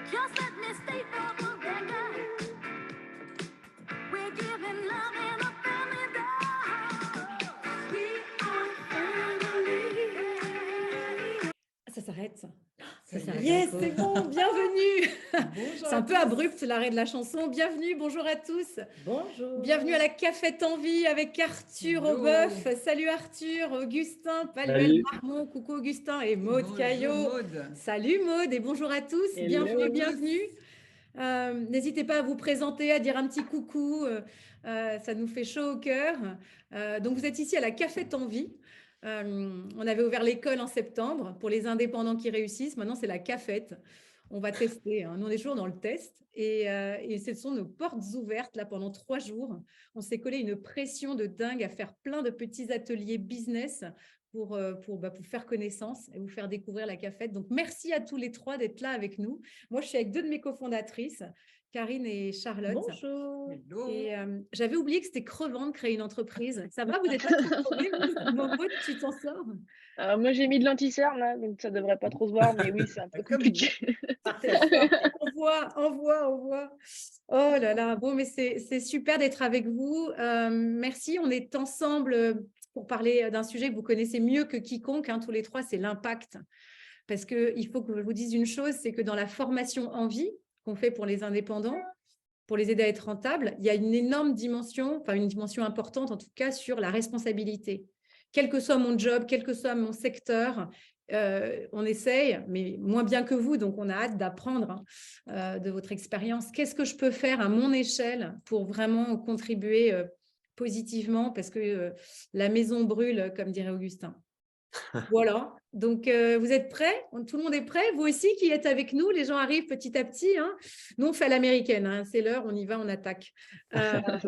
Just let me state for the record, we're giving love in a family dog. We are family. Ça s'arrête, ça. Ça s'arrête. Yes, c'est bon, bienvenue. Bonjour C'est un peu abrupt l'arrêt de la chanson. Bienvenue, bonjour à tous. Bonjour. Bienvenue à la Cafette en vie avec Arthur Hello. Aubeuf. Salut Arthur, Augustin, Paluel Salut. Marmont, coucou Augustin et Maude Caillot. Maude. Salut Maude et bonjour à tous. Hello. Bienvenue, bienvenue. N'hésitez pas à vous présenter, à dire un petit coucou. Ça nous fait chaud au cœur. Donc vous êtes ici à la Cafette en vie. On avait ouvert l'école en septembre pour les indépendants qui réussissent. Maintenant, c'est la cafette. On va tester. Hein. Nous, on est toujours dans le test. Et ce sont nos portes ouvertes là pendant 3 jours. On s'est collé une pression de dingue à faire plein de petits ateliers business pour faire connaissance et vous faire découvrir la cafette. Donc, merci à tous les 3 d'être là avec nous. Moi, je suis avec 2 de mes cofondatrices, Karine et Charlotte. Bonjour. Hello. Et j'avais oublié que c'était crevant de créer une entreprise. Ça va, vous êtes pas trop crevés, Maude, tu t'en sors? Moi, j'ai mis de l'anti-cerne, là, donc ça devrait pas trop se voir, mais oui, c'est un peu compliqué. On voit. Oh là là, bon, mais c'est super d'être avec vous. Merci, on est ensemble pour parler d'un sujet que vous connaissez mieux que quiconque, hein, tous les 3, c'est l'impact. Parce qu'il faut que je vous dise une chose, c'est que dans la formation en vie qu'on fait pour les indépendants, pour les aider à être rentables, il y a une énorme dimension, enfin une dimension importante en tout cas sur la responsabilité. Quel que soit mon job, quel que soit mon secteur, on essaye, mais moins bien que vous, donc on a hâte d'apprendre de votre expérience. Qu'est-ce que je peux faire à mon échelle pour vraiment contribuer positivement parce que la maison brûle, comme dirait Augustin. Voilà, donc vous êtes prêts? Tout le monde est prêt? Vous aussi qui êtes avec nous, les gens arrivent petit à petit. Hein. Nous, on fait à l'américaine, hein. C'est l'heure, on y va, on attaque.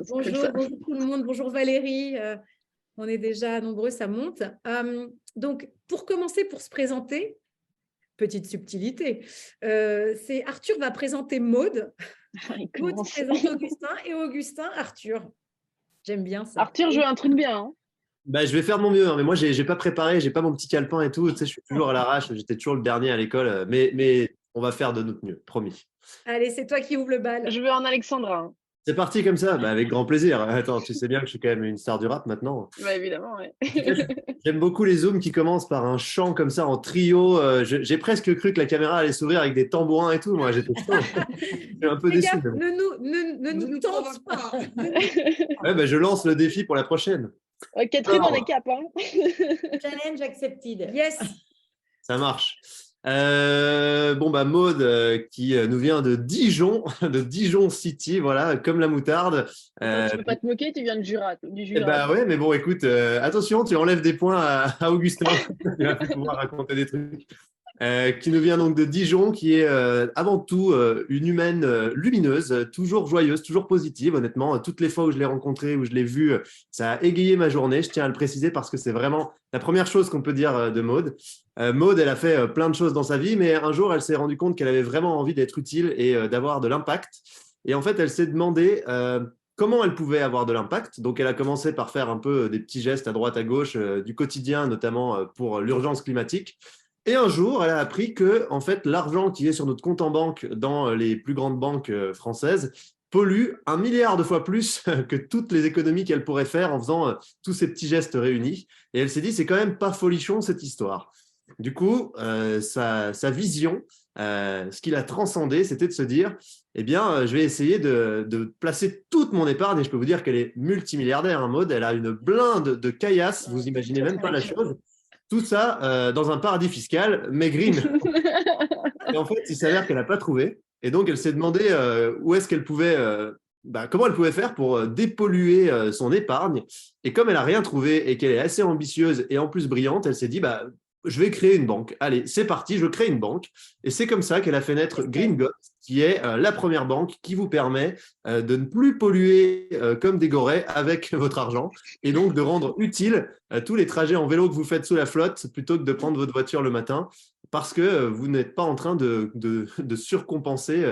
Bonjour tout le monde, bonjour Valérie. On est déjà nombreux, ça monte. Donc, pour commencer, pour se présenter, petite subtilité, c'est Arthur va présenter Maude. Maude présente Augustin et Augustin, Arthur. J'aime bien ça. Arthur, je veux un truc bien. Hein. Bah, je vais faire de mon mieux, hein, mais moi, j'ai pas préparé, j'ai pas mon petit calepin et tout. Tu sais, je suis toujours à l'arrache, j'étais toujours le dernier à l'école, mais on va faire de notre mieux, promis. Allez, c'est toi qui ouvre le bal. Je veux un Alexandra. Hein. C'est parti comme ça, bah, avec grand plaisir. Attends, tu sais bien que je suis quand même une star du rap maintenant. Bah, évidemment, ouais. J'aime beaucoup les zooms qui commencent par un chant comme ça en trio. J'ai presque cru que la caméra allait s'ouvrir avec des tambourins et tout. Moi, j'étais un peu déçu. Gars, ne nous tente pas. Ouais, bah, je lance le défi pour la prochaine. Catherine dans les capes. Hein. Challenge accepted. Yes. Ça marche. Bon, bah, Maude qui nous vient de Dijon, de Dijon City, voilà, comme la moutarde. Tu peux pas te moquer, tu viens de Jura. Du Jura. Bah ouais, mais bon, écoute, attention, tu enlèves des points à Augustin. Il va plus pouvoir raconter des trucs. Qui nous vient donc de Dijon, qui est avant tout une humaine lumineuse, toujours joyeuse, toujours positive. Honnêtement, toutes les fois où je l'ai rencontrée, où je l'ai vue, ça a égayé ma journée. Je tiens à le préciser parce que c'est vraiment la première chose qu'on peut dire de Maude. Maude, elle a fait plein de choses dans sa vie, mais un jour, elle s'est rendue compte qu'elle avait vraiment envie d'être utile et d'avoir de l'impact. Et en fait, elle s'est demandé comment elle pouvait avoir de l'impact. Donc, elle a commencé par faire un peu des petits gestes à droite, à gauche du quotidien, notamment pour l'urgence climatique. Et un jour, elle a appris que, en fait, l'argent qui est sur notre compte en banque dans les plus grandes banques françaises pollue 1 milliard de fois plus que toutes les économies qu'elle pourrait faire en faisant tous ces petits gestes réunis. Et elle s'est dit, c'est quand même pas folichon cette histoire. Du coup, sa vision, ce qui l'a transcendé, c'était de se dire, eh bien, je vais essayer de placer toute mon épargne, et je peux vous dire qu'elle est multimilliardaire, hein, Maude. Elle a une blinde de caillasse, vous imaginez même pas la chose. Tout ça dans un paradis fiscal, mais green. Et en fait, il s'avère qu'elle n'a pas trouvé. Et donc, elle s'est demandé où est-ce qu'elle pouvait, comment elle pouvait faire pour dépolluer son épargne. Et comme elle n'a rien trouvé et qu'elle est assez ambitieuse et en plus brillante, elle s'est dit, je vais créer une banque. Allez, c'est parti, je crée une banque. Et c'est comme ça qu'elle a fait naître Green Got, qui est la première banque qui vous permet de ne plus polluer comme des gorées avec votre argent et donc de rendre utile tous les trajets en vélo que vous faites sous la flotte plutôt que de prendre votre voiture le matin parce que vous n'êtes pas en train de surcompenser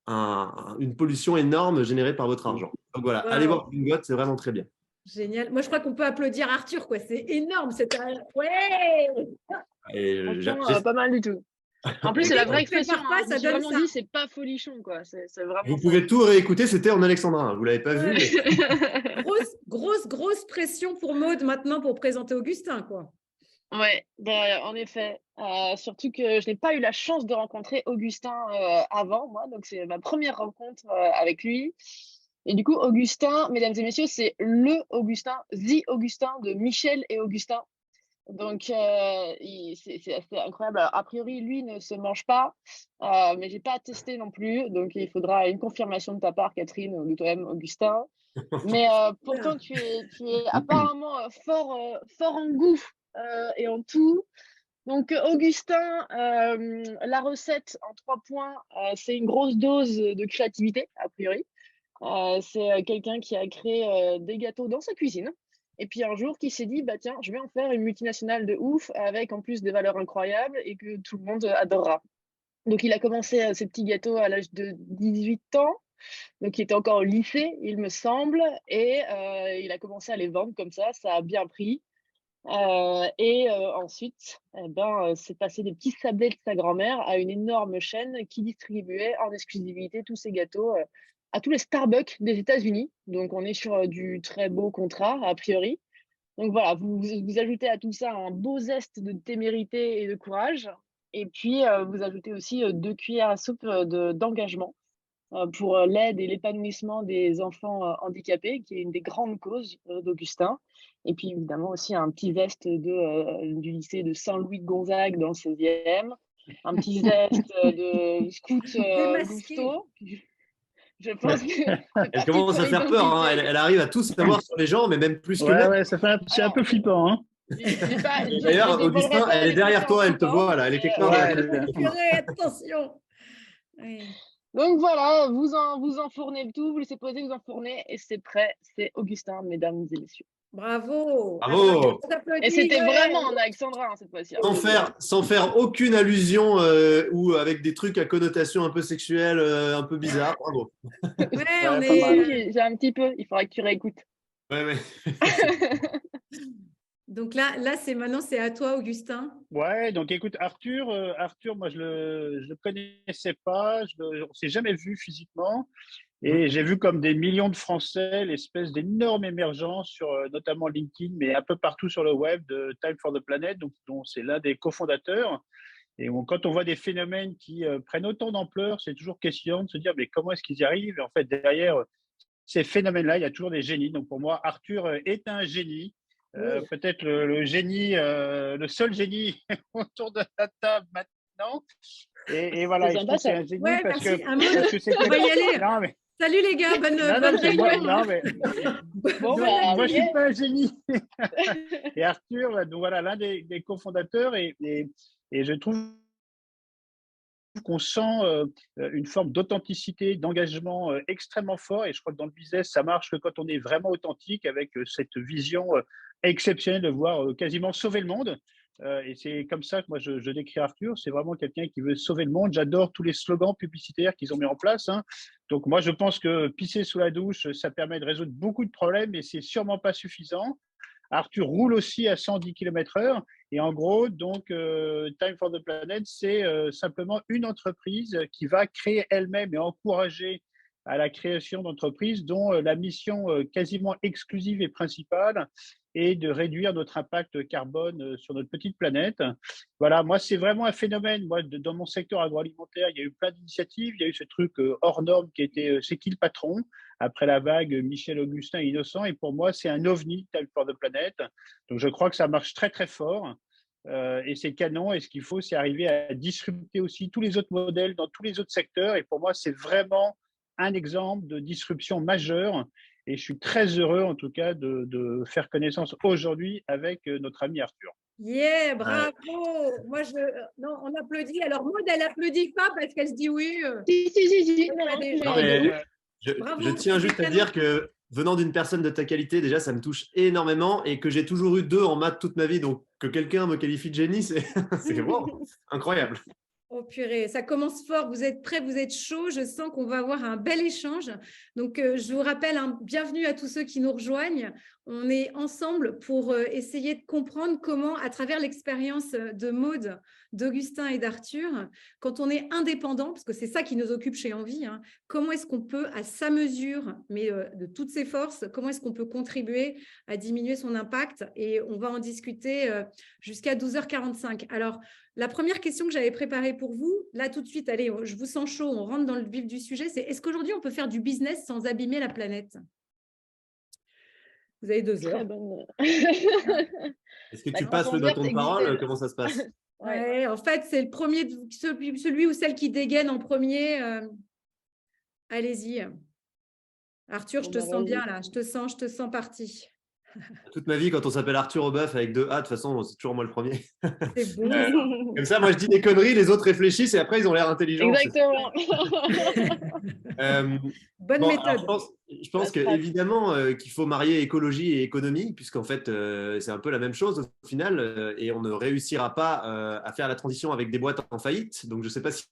une pollution énorme générée par votre argent. Donc voilà, allez voir Green Got, c'est vraiment très bien. Génial. Moi, je crois qu'on peut applaudir Arthur, quoi. C'est énorme. Ouais. Franchement, pas mal du tout. En plus, c'est la vraie on prépare expression. pas, Hein. Je ça me suis donne vraiment ça. dit, c'est pas folichon, quoi. C'est vraiment Vous ça. pouvez tout réécouter, c'était en alexandrin. Vous ne l'avez pas vu. Mais- Grosse pression pour Maud maintenant pour présenter Augustin, quoi. Ouais, bah, en effet. Surtout que je n'ai pas eu la chance de rencontrer Augustin avant, moi. Donc, c'est ma première rencontre avec lui. Et du coup, Augustin, mesdames et messieurs, c'est le Augustin, The Augustin de Michel et Augustin. Donc, c'est assez incroyable. Alors, a priori, lui ne se mange pas, mais j'ai pas testé non plus. Donc, il faudra une confirmation de ta part, Catherine, ou de toi-même, Augustin. Mais pourtant, tu es apparemment fort en goût et en tout. Donc, Augustin, la recette en 3 points, c'est une grosse dose de créativité, a priori. C'est quelqu'un qui a créé des gâteaux dans sa cuisine. Et puis un jour, qui s'est dit, bah tiens, je vais en faire une multinationale de ouf, avec en plus des valeurs incroyables et que tout le monde adorera. Donc, il a commencé ses petits gâteaux à l'âge de 18 ans. Donc, il était encore au lycée, il me semble, et il a commencé à les vendre comme ça a bien pris. Ensuite, c'est passé des petits sablés de sa grand-mère à une énorme chaîne qui distribuait en exclusivité tous ces gâteaux à tous les Starbucks des États-Unis. Donc, on est sur du très beau contrat, a priori. Donc, voilà, vous ajoutez à tout ça un beau zeste de témérité et de courage. Et puis, vous ajoutez aussi 2 cuillères à soupe d'engagement pour l'aide et l'épanouissement des enfants handicapés, qui est une des grandes causes d'Augustin. Et puis évidemment aussi un petit zeste du lycée de Saint-Louis-de-Gonzague dans le 16e, un petit zeste de scout Démasqué. Gusto. Je pense que c'est Elle pas commence à ultra faire peur. Hein. identifié. Elle arrive à tout savoir sur les gens, mais même plus que Ouais, moi. ouais, c'est un peu Alors, flippant. Hein. je D'ailleurs, dévoilerai Augustin, pas elle est les derrière toi, elle te conséquences, voit là. Elle est quelque part Ouais, derrière. Purée, attention. Oui. Donc voilà, vous enfournez le tout, vous laissez poser, vous enfournez et c'est prêt. C'est Augustin, mesdames et messieurs. Bravo. Bravo. On t'applaudit, Et c'était ouais. vraiment en alexandrin cette fois-ci. Hein. Sans faire aucune allusion ou avec des trucs à connotation un peu sexuelle, un peu bizarre. Bravo. Ouais, on Ouais, pas mal. est. J'ai un petit peu, il faudra que tu réécoutes. Ouais, ouais. Donc là, maintenant, c'est à toi, Augustin. Ouais, donc écoute, Arthur, moi je le connaissais pas, on s'est jamais vu physiquement, et j'ai vu comme des millions de Français l'espèce d'énorme émergence sur notamment LinkedIn, mais un peu partout sur le web de Time for the Planet, donc dont c'est l'un des cofondateurs. Et quand on voit des phénomènes qui prennent autant d'ampleur, c'est toujours question de se dire mais comment est-ce qu'ils y arrivent? Et en fait, derrière ces phénomènes-là, il y a toujours des génies. Donc pour moi, Arthur est un génie. Peut-être le génie, le seul génie autour de la table maintenant. Et voilà, C'est je sympa, trouve que c'est ça. un génie Ouais, parce merci. que, Un mot parce que c'est On va y aller. Non, mais, Salut les gars, bonne non, c'est moi, réunion. non, mais Bon, Bonne bah, moi, je ok. suis pas un génie. Et Arthur, donc voilà, l'un des cofondateurs, et je trouve qu'on sent une forme d'authenticité, d'engagement extrêmement fort. Et je crois que dans le business, ça marche que quand on est vraiment authentique, avec cette vision exceptionnelle de voir quasiment sauver le monde. Et c'est comme ça que moi, je décris Arthur. C'est vraiment quelqu'un qui veut sauver le monde. J'adore tous les slogans publicitaires qu'ils ont mis en place. Hein. Donc moi, je pense que pisser sous la douche, ça permet de résoudre beaucoup de problèmes, mais c'est sûrement pas suffisant. Arthur roule aussi à 110 km/h. Et en gros, donc, Time for the Planet, c'est simplement une entreprise qui va créer elle-même et encourager à la création d'entreprises dont la mission quasiment exclusive et principale est de réduire notre impact carbone sur notre petite planète. Voilà, moi, c'est vraiment un phénomène. Moi, dans mon secteur agroalimentaire, il y a eu plein d'initiatives. Il y a eu ce truc hors norme qui était c'est qui le patron? Après la vague Michel Augustin Innocent. Et pour moi, c'est un ovni, Time for the Planet. Donc, je crois que ça marche très, très fort. Et c'est canon. Et ce qu'il faut, c'est arriver à disrupter aussi tous les autres modèles dans tous les autres secteurs. Et pour moi, c'est vraiment un exemple de disruption majeure. Et je suis très heureux, en tout cas, de faire connaissance aujourd'hui avec notre ami Arthur. Yeah, bravo. Moi, non, on applaudit. Alors, Maud, elle applaudit pas parce qu'elle se dit oui. Si. Elle a déjà. Non, mais Bravo, je tiens juste à dire que venant d'une personne de ta qualité, déjà, ça me touche énormément et que j'ai toujours eu 2 en maths toute ma vie. Donc, que quelqu'un me qualifie de génie, c'est wow, incroyable. Oh purée, ça commence fort. Vous êtes prêts, vous êtes chauds. Je sens qu'on va avoir un bel échange. Donc, je vous rappelle, bienvenue à tous ceux qui nous rejoignent. on est ensemble pour essayer de comprendre comment, à travers l'expérience de Maude, d'Augustin et d'Arthur, quand on est indépendant, parce que c'est ça qui nous occupe chez Envie, hein, comment est-ce qu'on peut, à sa mesure, mais de toutes ses forces, comment est-ce qu'on peut contribuer à diminuer son impact? Et on va en discuter jusqu'à 12h45. Alors, la première question que j'avais préparée pour vous, là tout de suite, allez, je vous sens chaud, on rentre dans le vif du sujet, c'est est-ce qu'aujourd'hui on peut faire du business sans abîmer la planète? Vous avez 2 Très heures. bonne. Est-ce que Bah, tu quand passes on le vient bâton de exister, parole? Comment ça se passe? Ouais. Ouais, en fait, c'est le premier, celui ou celle qui dégaine en premier. Allez-y. Arthur, je Bon, te bah, sens bien vas-y. là. Je te sens parti. Toute ma vie, quand on s'appelle Arthur Aubeuf avec 2 A, de toute façon, c'est toujours moi le premier. C'est bon. Euh, Comme ça, moi, je dis des conneries, les autres réfléchissent et après, ils ont l'air intelligents. Exactement. Euh, Bonne bon, alors, méthode. je pense que, évidemment qu'il faut marier écologie et économie, puisqu'en fait, c'est un peu la même chose au final, et on ne réussira pas à faire la transition avec des boîtes en faillite. Donc, je ne sais pas si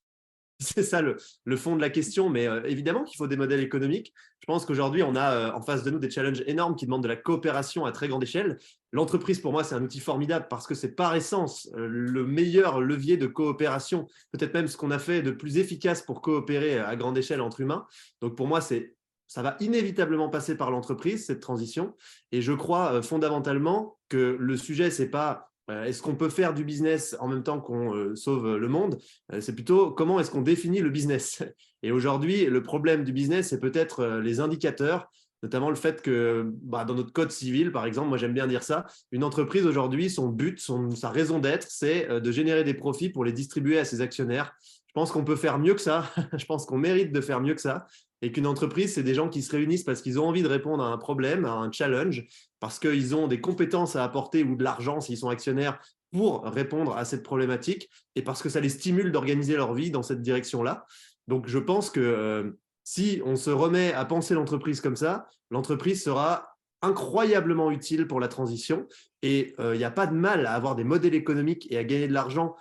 c'est ça le fond de la question, mais évidemment qu'il faut des modèles économiques. Je pense qu'aujourd'hui, on a en face de nous des challenges énormes qui demandent de la coopération à très grande échelle. L'entreprise, pour moi, c'est un outil formidable parce que c'est par essence le meilleur levier de coopération, peut-être même ce qu'on a fait de plus efficace pour coopérer à grande échelle entre humains. Donc, pour moi, ça va inévitablement passer par l'entreprise, cette transition. Et je crois fondamentalement que le sujet, c'est pas est-ce qu'on peut faire du business en même temps qu'on sauve le monde? C'est plutôt comment est-ce qu'on définit le business. Et aujourd'hui, le problème du business, c'est peut-être les indicateurs, notamment le fait que dans notre code civil, par exemple, moi j'aime bien dire ça, une entreprise aujourd'hui, son but, sa raison d'être, c'est de générer des profits pour les distribuer à ses actionnaires. Je pense qu'on peut faire mieux que ça. Je pense qu'on mérite de faire mieux que ça. Et qu'une entreprise, c'est des gens qui se réunissent parce qu'ils ont envie de répondre à un problème, à un challenge, parce qu'ils ont des compétences à apporter ou de l'argent s'ils sont actionnaires pour répondre à cette problématique et parce que ça les stimule d'organiser leur vie dans cette direction-là. Donc, je pense que si on se remet à penser l'entreprise comme ça, l'entreprise sera incroyablement utile pour la transition et il n'y a pas de mal à avoir des modèles économiques et à gagner de l'argent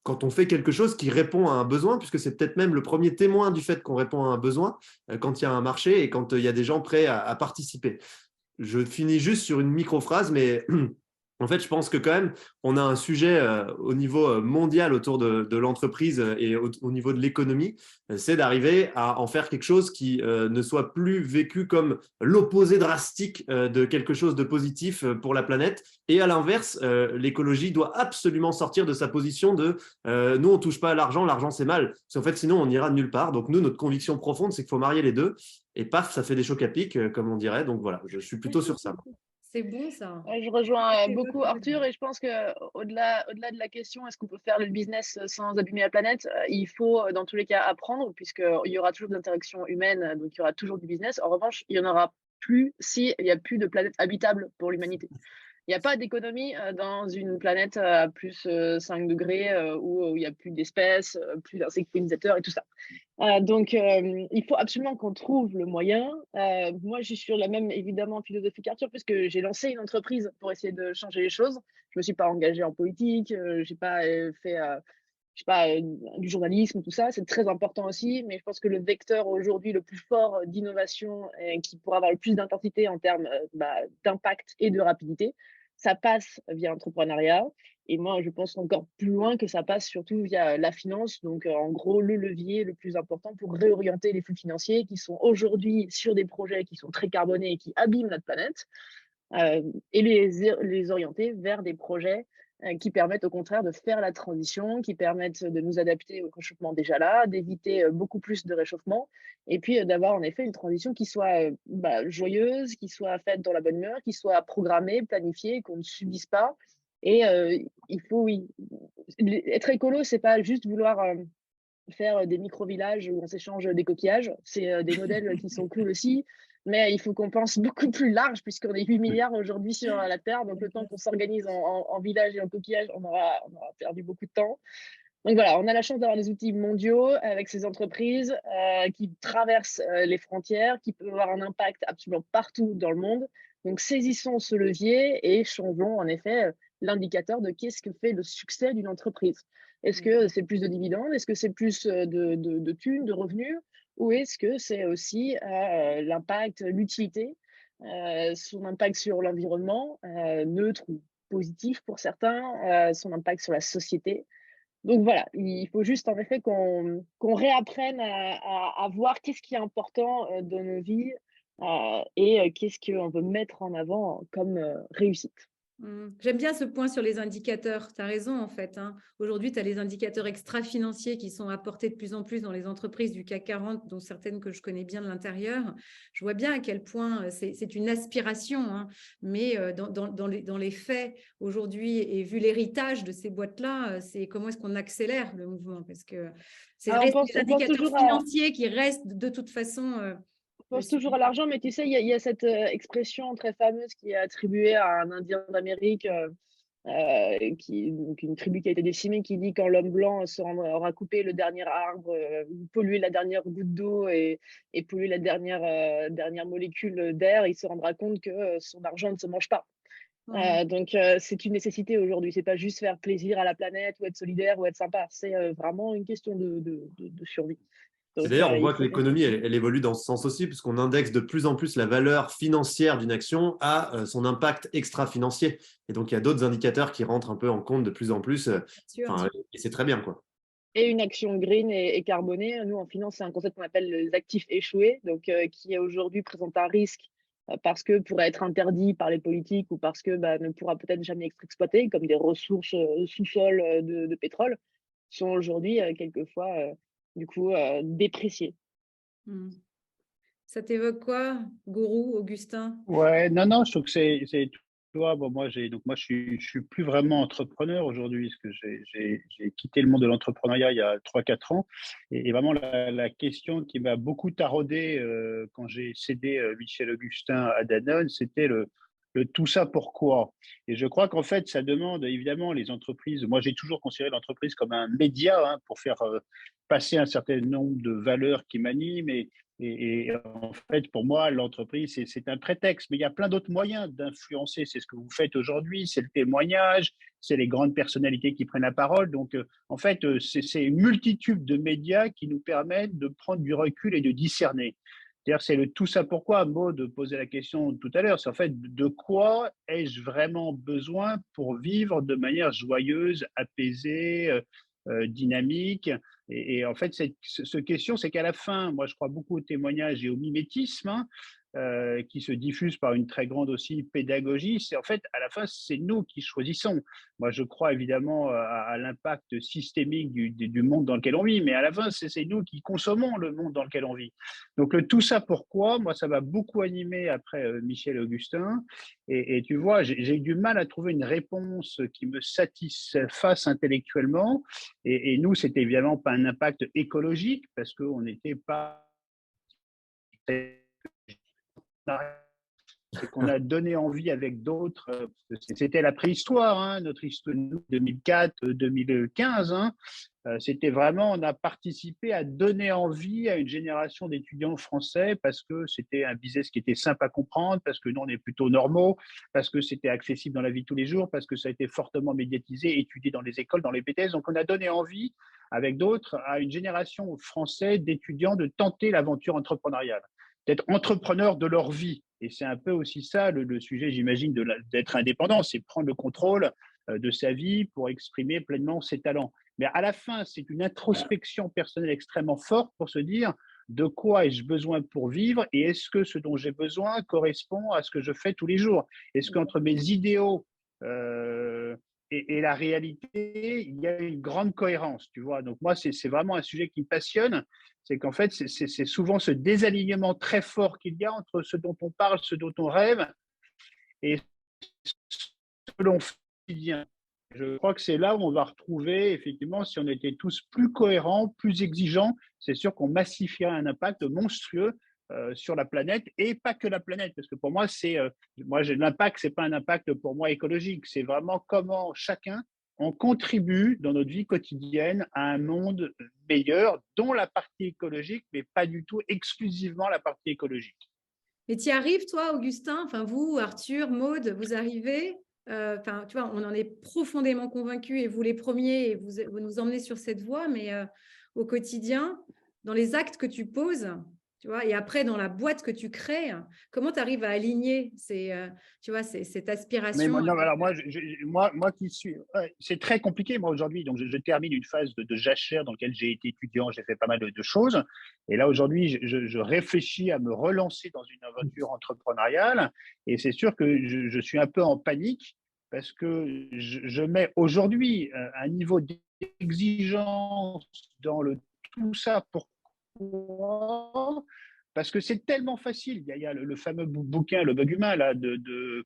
quand on fait quelque chose qui répond à un besoin, puisque c'est peut-être même le premier témoin du fait qu'on répond à un besoin quand il y a un marché et quand il y a des gens prêts à participer. Je finis juste sur une micro-phrase, mais en fait, je pense que quand même, on a un sujet au niveau mondial autour de l'entreprise et au niveau de l'économie, c'est d'arriver à en faire quelque chose qui ne soit plus vécu comme l'opposé drastique de quelque chose de positif pour la planète. Et à l'inverse, l'écologie doit absolument sortir de sa position de nous, on ne touche pas à l'argent, l'argent c'est mal. Parce qu'en fait, sinon, on n'ira nulle part. Donc nous, notre conviction profonde, c'est qu'il faut marier les deux. Et paf, ça fait des chocs à pic, comme on dirait. Donc voilà, je suis plutôt sur ça. C'est bon ça. Ouais, je rejoins C'est beaucoup bon. Arthur et je pense que au-delà de la question est-ce qu'on peut faire le business sans abîmer la planète, il faut dans tous les cas apprendre puisqu'il y aura toujours des interactions humaines, donc il y aura toujours du business. En revanche, il n'y en aura plus s'il n'y a plus de planète habitable pour l'humanité. Il n'y a pas d'économie dans une planète à plus 5 degrés où il n'y a plus d'espèces, plus d'insectes pollinisateurs et tout ça. Donc, il faut absolument qu'on trouve le moyen. Moi, je suis sur la même, évidemment, philosophie qu'Arthur, puisque j'ai lancé une entreprise pour essayer de changer les choses. Je ne me suis pas engagée en politique, je n'ai pas fait je sais pas, du journalisme, tout ça. C'est très important aussi, mais je pense que le vecteur aujourd'hui le plus fort d'innovation qui pourra avoir le plus d'intensité en termes d'impact et de rapidité, ça passe via l'entrepreneuriat. Et moi, je pense encore plus loin que ça passe surtout via la finance. Donc, en gros, le levier le plus important pour réorienter les flux financiers qui sont aujourd'hui sur des projets qui sont très carbonés et qui abîment notre planète, et les orienter vers des projets qui permettent au contraire de faire la transition, qui permettent de nous adapter au réchauffement déjà là, d'éviter beaucoup plus de réchauffement, et puis d'avoir en effet une transition qui soit joyeuse, qui soit faite dans la bonne humeur, qui soit programmée, planifiée, qu'on ne subisse pas. Et il faut, oui, être écolo, c'est pas juste vouloir faire des micro-villages où on s'échange des coquillages. C'est des modèles qui sont cool aussi, mais il faut qu'on pense beaucoup plus large puisqu'on est 8 milliards aujourd'hui sur la Terre. Donc, le temps qu'on s'organise en village et en coquillage, on aura perdu beaucoup de temps. Donc voilà, on a la chance d'avoir des outils mondiaux avec ces entreprises qui traversent les frontières, qui peuvent avoir un impact absolument partout dans le monde. Donc saisissons ce levier et changeons en effet l'indicateur de qu'est-ce que fait le succès d'une entreprise. Est-ce que c'est plus de dividendes? Est-ce que c'est plus de thunes, de revenus? Ou est-ce que c'est aussi l'impact, l'utilité son impact sur l'environnement, neutre ou positif pour certains, son impact sur la société. Donc voilà, il faut juste en effet qu'on réapprenne à voir qu'est-ce qui est important, dans nos vies, et qu'est-ce qu'on veut mettre en avant comme, réussite. J'aime bien ce point sur les indicateurs. Tu as raison, en fait, hein. Aujourd'hui, tu as les indicateurs extra-financiers qui sont apportés de plus en plus dans les entreprises du CAC 40, dont certaines que je connais bien de l'intérieur. Je vois bien à quel point c'est une aspiration, hein, mais dans les faits, aujourd'hui, et vu l'héritage de ces boîtes-là, c'est comment est-ce qu'on accélère le mouvement? Parce que c'est Ah, les on pense indicateurs toujours financiers qui restent de toute façon on le pense toujours suivi. à l'argent, mais tu sais, il y a cette, expression très fameuse qui est attribuée à un Indien d'Amérique, donc une tribu qui a été décimée, qui dit quand l'homme blanc aura coupé le dernier arbre, pollué la dernière goutte d'eau et pollué la dernière molécule d'air, il se rendra compte que son argent ne se mange pas. Donc c'est une nécessité aujourd'hui. C'est pas juste faire plaisir à la planète ou être solidaire ou être sympa. C'est vraiment une question de survie. Et Donc d'ailleurs, on il voit que faut l'économie, réfléchir. elle évolue dans ce sens aussi, puisqu'on indexe de plus en plus la valeur financière d'une action à son impact extra-financier. Et donc, il y a d'autres indicateurs qui rentrent un peu en compte de plus en plus. Sûr. Et c'est très bien, quoi. Et une action green et carbonée. Nous, en finance, c'est un concept qu'on appelle les actifs échoués, donc qui aujourd'hui présente un risque parce que pourrait être interdit par les politiques ou parce que ne pourra peut-être jamais être exploité, comme des ressources sous-sol de pétrole, sont aujourd'hui quelquefois du coup dépréciées. Ça t'évoque quoi, Gourou, Augustin? Ouais, non, non, je trouve que c'est toi. Bon, moi, je suis plus vraiment entrepreneur aujourd'hui, parce que j'ai quitté le monde de l'entrepreneuriat il y a 3 4 ans. Et vraiment, la question qui m'a beaucoup taraudé quand j'ai cédé Michel Augustin à Danone, c'était le tout ça pourquoi. Et je crois qu'en fait, ça demande évidemment les entreprises. Moi, j'ai toujours considéré l'entreprise comme un média, hein, pour faire passer un certain nombre de valeurs qui m'animent. Et en fait, pour moi, l'entreprise, c'est un prétexte. Mais il y a plein d'autres moyens d'influencer. C'est ce que vous faites aujourd'hui, c'est le témoignage, c'est les grandes personnalités qui prennent la parole. Donc, en fait, c'est une multitude de médias qui nous permettent de prendre du recul et de discerner. C'est-à-dire, c'est le tout ça pourquoi, Maud posait la question tout à l'heure. C'est en fait, de quoi ai-je vraiment besoin pour vivre de manière joyeuse, apaisée, dynamique. Et en fait, cette question, c'est qu'à la fin, moi, je crois beaucoup au témoignage et au mimétisme, hein, qui se diffuse par une très grande aussi pédagogie. C'est en fait, à la fin, c'est nous qui choisissons. Moi, je crois évidemment à l'impact systémique du monde dans lequel on vit, mais à la fin, c'est nous qui consommons le monde dans lequel on vit. Donc, tout ça pourquoi, moi, ça m'a beaucoup animé après Michel Augustin. Et tu vois, j'ai eu du mal à trouver une réponse qui me satisfasse intellectuellement. Et nous, c'était évidemment pas un impact écologique parce qu'on n'était pas. C'est qu'on a donné envie avec d'autres. C'était la préhistoire, hein, notre histoire 2004-2015. Hein, c'était vraiment, on a participé à donner envie à une génération d'étudiants français parce que c'était un business qui était simple à comprendre, parce que nous, on est plutôt normaux, parce que c'était accessible dans la vie de tous les jours, parce que ça a été fortement médiatisé, étudié dans les écoles, dans les BTS. Donc, on a donné envie, avec d'autres, à une génération française d'étudiants de tenter l'aventure entrepreneuriale, d'être entrepreneurs de leur vie. Et c'est un peu aussi ça le sujet, j'imagine, d'être indépendant, c'est prendre le contrôle de sa vie pour exprimer pleinement ses talents. Mais à la fin, c'est une introspection personnelle extrêmement forte pour se dire de quoi ai-je besoin pour vivre et est-ce que ce dont j'ai besoin correspond à ce que je fais tous les jours? Est-ce qu'entre mes idéaux et la réalité, il y a une grande cohérence, tu vois? Donc moi, c'est vraiment un sujet qui me passionne. C'est qu'en fait, c'est souvent ce désalignement très fort qu'il y a entre ce dont on parle, ce dont on rêve et ce que l'on fait au quotidien. Je crois que c'est là où on va retrouver, effectivement, si on était tous plus cohérents, plus exigeants, c'est sûr qu'on massifierait un impact monstrueux sur la planète et pas que la planète, parce que pour moi, l'impact, c'est pas un impact pour moi écologique, c'est vraiment comment chacun on contribue dans notre vie quotidienne à un monde meilleur, dont la partie écologique, mais pas du tout exclusivement la partie écologique. Et tu y arrives, toi, Augustin? Enfin, vous, Arthur, Maude, vous arrivez? Enfin, tu vois, on en est profondément convaincus et vous les premiers, et vous nous emmenez sur cette voie, mais au quotidien, dans les actes que tu poses, Tu vois, et après, dans la boîte que tu crées, comment tu arrives à aligner tu vois, cette aspiration Non, avec- alors moi qui suis, ouais, c'est très compliqué moi aujourd'hui. Donc je termine une phase de jachère dans laquelle j'ai été étudiant, j'ai fait pas mal de choses. Et là aujourd'hui, je réfléchis à me relancer dans une aventure entrepreneuriale. Et c'est sûr que je suis un peu en panique parce que je mets aujourd'hui un niveau d'exigence dans le tout ça. Pourquoi? Parce que c'est tellement facile. Il y a le fameux bouquin, Le bug humain, là,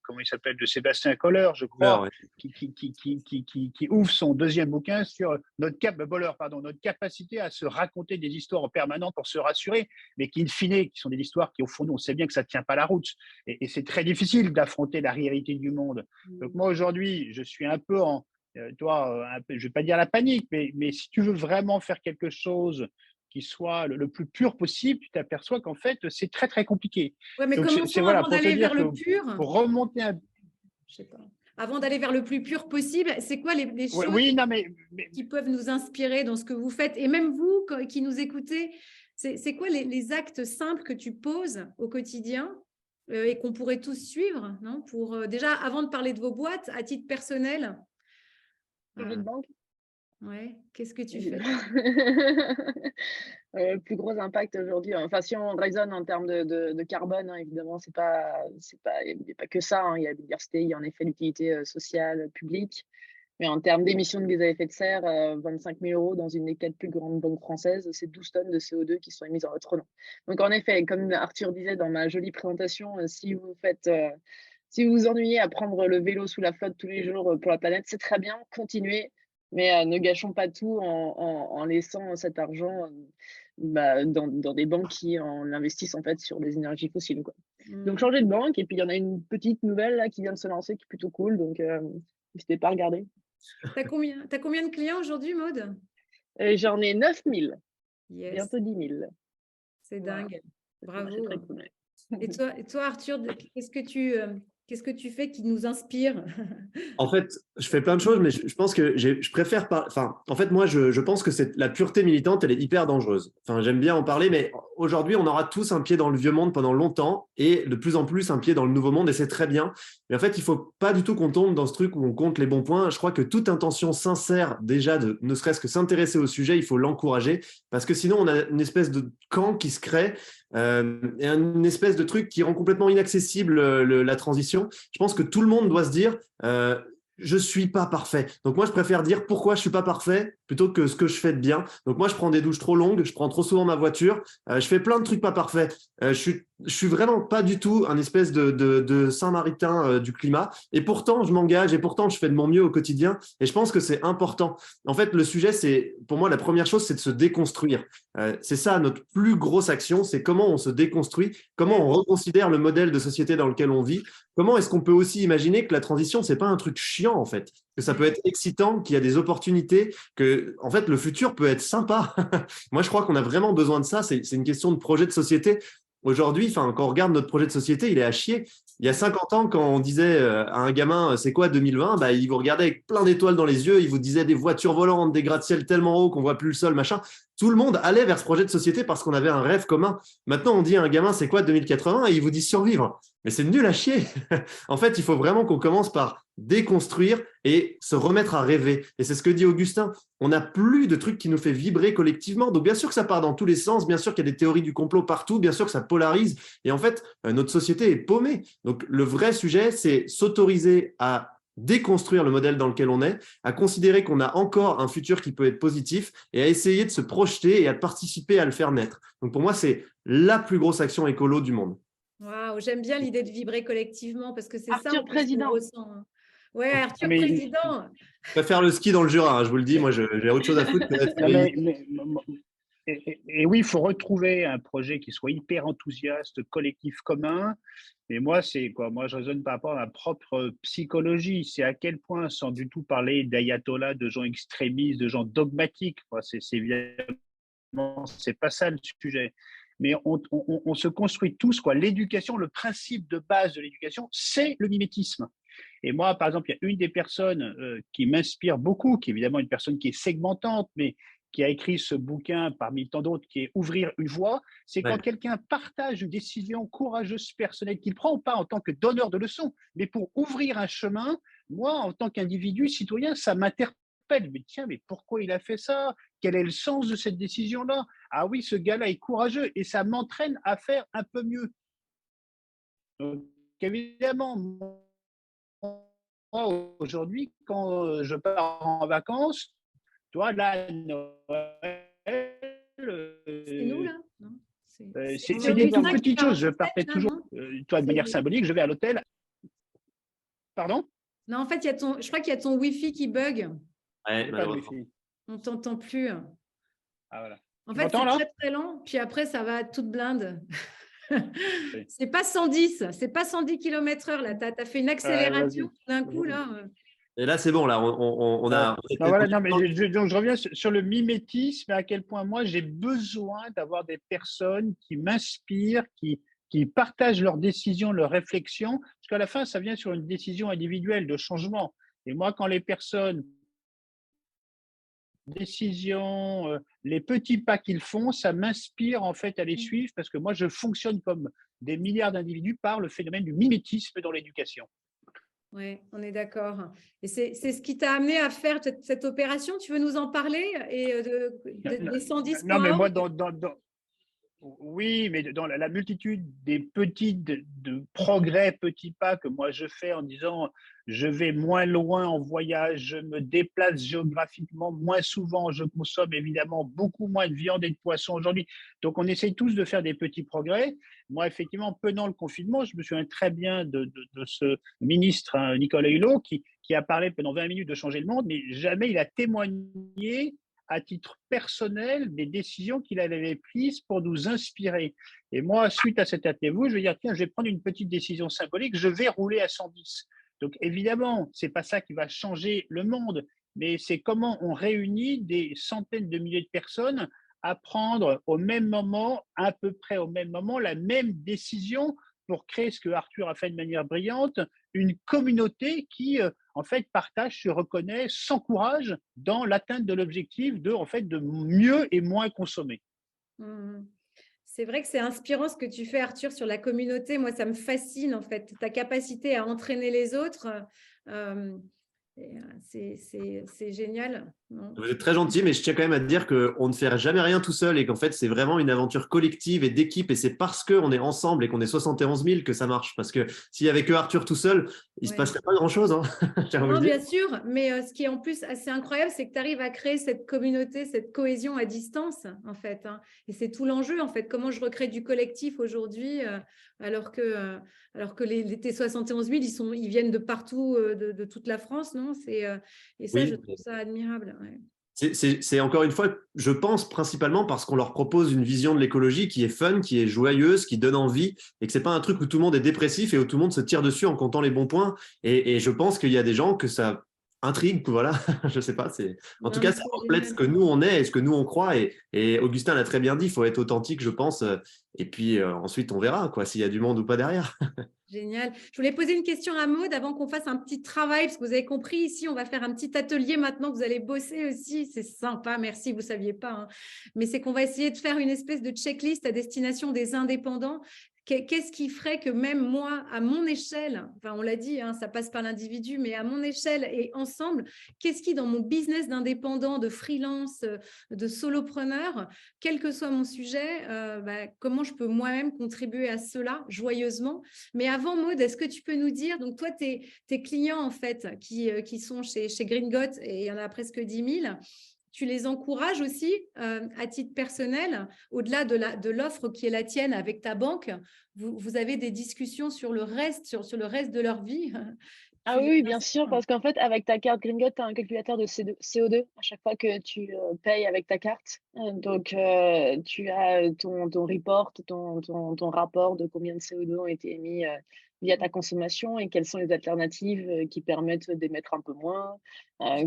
comment il s'appelle, de Sébastien Koller, je crois, Ouais. qui ouvre son deuxième bouquin sur Boller, pardon, notre capacité à se raconter des histoires en permanence pour se rassurer, mais qui, in fine, qui sont des histoires qui, au fond, on sait bien que ça ne tient pas la route. Et c'est très difficile d'affronter la réalité du monde. Donc, moi, aujourd'hui, je suis un peu je ne vais pas dire la panique, mais si tu veux vraiment faire quelque chose qui soit le plus pur possible, tu t'aperçois qu'en fait, c'est très, très compliqué. Ouais, mais Donc, commençons voilà, avant pour te d'aller dire vers que le pur. pour remonter un. Je sais pas. Avant d'aller vers le plus pur possible, c'est quoi les Oui, choses oui, non, qui peuvent nous inspirer dans ce que vous faites? Et même vous, qui nous écoutez, c'est quoi les actes simples que tu poses au quotidien et qu'on pourrait tous suivre, non? Pour déjà, avant de parler de vos boîtes, à titre personnel, Changer de banque. ouais, qu'est-ce que tu fais? Le plus gros impact aujourd'hui, enfin, si on raisonne en termes de carbone, hein, évidemment, il n'y a pas que ça, hein. Il y a la biodiversité, il y a en effet l'utilité sociale, publique. Mais en termes d'émissions de gaz à effet de serre, 25 000 euros dans une des 4 plus grandes banques françaises, c'est 12 tonnes de CO2 qui sont émises en votre nom. Donc, en effet, comme Arthur disait dans ma jolie présentation, si vous vous ennuyez à prendre le vélo sous la flotte tous les jours pour la planète, c'est très bien, continuez, mais ne gâchons pas tout en laissant cet argent dans des banques qui investissent en fait sur des énergies fossiles, quoi. Donc, changer de banque, et puis il y en a une petite nouvelle là qui vient de se lancer qui est plutôt cool, donc n'hésitez pas à regarder. T'as combien de clients aujourd'hui, Maude? J'en ai 9 000, Yes, bientôt 10 000. c'est Voilà. dingue. C'est Bravo. très cool. Ouais. Et toi, Arthur, qu'est-ce que tu fais qui nous inspire? En fait, je fais plein de choses, mais je pense que je préfère pas. Enfin, en fait, moi, je pense que la pureté militante, elle est hyper dangereuse. Enfin, j'aime bien en parler, mais aujourd'hui, on aura tous un pied dans le vieux monde pendant longtemps et de plus en plus un pied dans le nouveau monde, et c'est très bien. Mais en fait, il faut pas du tout qu'on tombe dans ce truc où on compte les bons points. Je crois que toute intention sincère, déjà, de ne serait-ce que s'intéresser au sujet, il faut l'encourager, parce que sinon, on a une espèce de camp qui se crée. Et une espèce de truc qui rend complètement inaccessible la transition. Je pense que tout le monde doit se dire je suis pas parfait. Donc moi, je préfère dire pourquoi je suis pas parfait plutôt que ce que je fais de bien. Donc moi, je prends des douches trop longues, je prends trop souvent ma voiture, je fais plein de trucs pas parfaits. Je suis vraiment pas du tout un espèce de Saint-Maritain du climat. Et pourtant, je m'engage et pourtant, je fais de mon mieux au quotidien. Et je pense que c'est important. En fait, le sujet, c'est, pour moi, la première chose, c'est de se déconstruire. C'est ça notre plus grosse action, c'est comment on se déconstruit, comment on reconsidère le modèle de société dans lequel on vit. Comment est-ce qu'on peut aussi imaginer que la transition, c'est pas un truc chiant, en fait, que ça peut être excitant, qu'il y a des opportunités, que, en fait, le futur peut être sympa. Moi, je crois qu'on a vraiment besoin de ça. C'est une question de projet de société. Aujourd'hui, quand on regarde notre projet de société, il est à chier. Il y a 50 ans, quand on disait à un gamin, c'est quoi 2020? Bah, il vous regardait avec plein d'étoiles dans les yeux, il vous disait des voitures volantes, des gratte-ciel tellement hauts qu'on voit plus le sol, machin. Tout le monde allait vers ce projet de société parce qu'on avait un rêve commun. Maintenant, on dit à un gamin, c'est quoi 2080? Et il vous dit survivre. Mais c'est nul à chier. En fait, il faut vraiment qu'on commence par déconstruire et se remettre à rêver. Et c'est ce que dit Augustin. On n'a plus de trucs qui nous fait vibrer collectivement. Donc, bien sûr que ça part dans tous les sens. Bien sûr qu'il y a des théories du complot partout. Bien sûr que ça polarise. Et en fait, notre société est paumée. Donc, le vrai sujet, c'est s'autoriser à déconstruire le modèle dans lequel on est, à considérer qu'on a encore un futur qui peut être positif et à essayer de se projeter et à participer à le faire naître. Donc, pour moi, c'est la plus grosse action écolo du monde. Waouh, j'aime bien l'idée de vibrer collectivement parce que c'est ça Arthur en plus qu'on Président. ressent. Ouais, Arthur Mais- Président. Je préfère le ski dans le Jura, hein, je vous le dis. Moi, j'ai autre chose à foutre que d'être Non, réuni. et oui, il faut retrouver un projet qui soit hyper enthousiaste, collectif, commun. Mais moi, moi, je raisonne par rapport à ma propre psychologie. C'est à quel point, sans du tout parler d'ayatollahs, de gens extrémistes, de gens dogmatiques, évidemment, c'est pas ça le sujet. Mais on se construit tous, quoi. L'éducation, le principe de base de l'éducation, c'est le mimétisme. Et moi, par exemple, il y a une des personnes qui m'inspire beaucoup, qui est évidemment une personne qui est segmentante, mais qui a écrit ce bouquin parmi tant d'autres, qui est Ouvrir une voie, c'est quand Ouais. quelqu'un partage une décision courageuse personnelle qu'il prend, pas en tant que donneur de leçons, mais pour ouvrir un chemin. Moi, en tant qu'individu citoyen, ça m'interpelle. Mais tiens, mais pourquoi il a fait ça? Quel est le sens de cette décision-là? Ah oui, ce gars-là est courageux et ça m'entraîne à faire un peu mieux. Donc, évidemment, moi, aujourd'hui, quand je pars en vacances, toi, là, Noël, C'est nous, là? Non, c'est c'est des toutes Augustin qui petites part en choses. Je partais Norvège, là, toujours, non? toi, de manière C'est- symbolique, je vais à l'hôtel. Pardon? Non, en fait, je crois qu'il y a ton Wi-Fi qui bug. Ouais, J'ai pas de malheureusement. wifi. On t'entend plus. Ah, voilà. En Tu fait, m'entends, c'est là? très très lent, puis après, ça va à toute blinde. Oui. C'est pas 110, c'est pas 110 km/h là. Tu as fait une accélération Vas-y. tout d'un coup là. Et là, c'est bon, là, on Ouais. a. Non, voilà, non, mais donc je reviens sur le mimétisme et à quel point moi j'ai besoin d'avoir des personnes qui m'inspirent, qui partagent leurs décisions, leurs réflexions, parce qu'à la fin, ça vient sur une décision individuelle de changement. Et moi, quand les personnes, décisions, les petits pas qu'ils font, ça m'inspire en fait à les suivre, parce que moi, je fonctionne comme des milliards d'individus par le phénomène du mimétisme dans l'éducation. Oui, on est d'accord. Et c'est ce qui t'a amené à faire cette opération. Tu veux nous en parler et des 110 Non, points mais moi, hautes? oui, mais dans la multitude des petits de progrès, petits pas que moi je fais en disant je vais moins loin en voyage, je me déplace géographiquement moins souvent, je consomme évidemment beaucoup moins de viande et de poisson aujourd'hui. Donc on essaye tous de faire des petits progrès. Moi, effectivement, pendant le confinement, je me souviens très bien de ce ministre, hein, Nicolas Hulot, qui a parlé pendant 20 minutes de changer le monde, mais jamais il a témoigné à titre personnel des décisions qu'il avait prises pour nous inspirer. Et moi, suite à cette interview, je vais dire, tiens, je vais prendre une petite décision symbolique, je vais rouler à 110. Donc évidemment, c'est pas ça qui va changer le monde, mais c'est comment on réunit des centaines de milliers de personnes à prendre au même moment, à peu près au même moment, la même décision pour créer ce que Arthur a fait de manière brillante, une communauté qui, en fait, partage, se reconnaît, s'encourage dans l'atteinte de l'objectif de mieux et moins consommer. Mhm. C'est vrai que c'est inspirant ce que tu fais, Arthur, sur la communauté. Moi, ça me fascine, en fait, ta capacité à entraîner les autres. euh, c'est génial. Non. Vous êtes très gentil, mais je tiens quand même à te dire qu'on ne fait jamais rien tout seul et qu'en fait, c'est vraiment une aventure collective et d'équipe. Et c'est parce qu'on est ensemble et qu'on est 71 000 que ça marche. Parce que s'il y avait que Arthur tout seul, il ne se Ouais. passerait pas grand-chose. Hein. J'ai envie de Non, dire. bien sûr, mais ce qui est en plus assez incroyable, c'est que tu arrives à créer cette communauté, cette cohésion à distance, en fait. Hein. Et c'est tout l'enjeu, en fait. Comment je recrée du collectif aujourd'hui, alors que tes 71 000, ils viennent de partout, de toute la France, non? Et ça, je Oui, trouve ça admirable. Ouais. c'est encore une fois, je pense principalement parce qu'on leur propose une vision de l'écologie qui est fun, qui est joyeuse, qui donne envie et que c'est pas un truc où tout le monde est dépressif et où tout le monde se tire dessus en comptant les bons points. Et je pense qu'il y a des gens que ça intrigue, voilà, je sais pas. En tout Non, cas, mais ça c'est reflète ce génial. que nous on est et ce que nous on croit. Et Augustin l'a très bien dit, il faut être authentique, je pense. Et puis ensuite, on verra quoi, s'il y a du monde ou pas derrière. Génial. Je voulais poser une question à Maud avant qu'on fasse un petit travail, parce que vous avez compris, ici, on va faire un petit atelier maintenant que vous allez bosser aussi. C'est sympa, merci, vous ne saviez pas. Hein. Mais c'est qu'on va essayer de faire une espèce de checklist à destination des indépendants. Qu'est-ce qui ferait que même moi, à mon échelle, enfin on l'a dit, hein, ça passe par l'individu, mais à mon échelle et ensemble, qu'est-ce qui dans mon business d'indépendant, de freelance, de solopreneur, quel que soit mon sujet, comment je peux moi-même contribuer à cela joyeusement. Mais avant, Maud, est-ce que tu peux nous dire, donc toi, tes clients en fait qui sont chez Green Got, et il y en a presque 10 000, tu les encourages aussi à titre personnel, au-delà de l'offre qui est la tienne avec ta banque, vous avez des discussions sur le reste, sur le reste de leur vie. Ah Tu les oui, bien sûr, inspires. parce qu'en fait, avec ta carte Gringot, tu as un calculateur de CO2 à chaque fois que tu payes avec ta carte. Donc, tu as ton report, ton rapport de combien de CO2 ont été émis via ta consommation et quelles sont les alternatives qui permettent d'émettre un peu moins.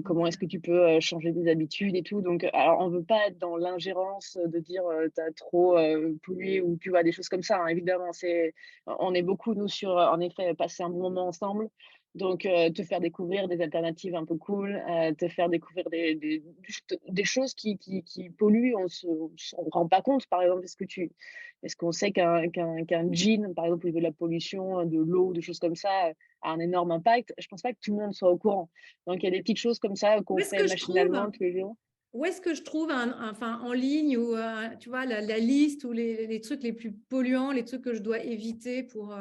Comment est-ce que tu peux changer des habitudes et tout. Donc, alors, on ne veut pas être dans l'ingérence de dire tu as trop pollué ou tu vois, des choses comme ça. Hein, évidemment, on est beaucoup, nous, sur, en effet, passer un bon moment ensemble. Donc, te faire découvrir des alternatives un peu cool, te faire découvrir juste des choses qui polluent, on rend pas compte. Par exemple, est-ce qu'on sait qu'un jean, par exemple, au niveau de la pollution, de l'eau, des choses comme ça, a un énorme impact? Je pense pas que tout le monde soit au courant. Donc, il y a des petites choses comme ça qu'on Où est-ce fait que je trouve machinalement tous les jours. Où est-ce que je trouve enfin, en ligne ou tu vois la liste ou les trucs les plus polluants, les trucs que je dois éviter pour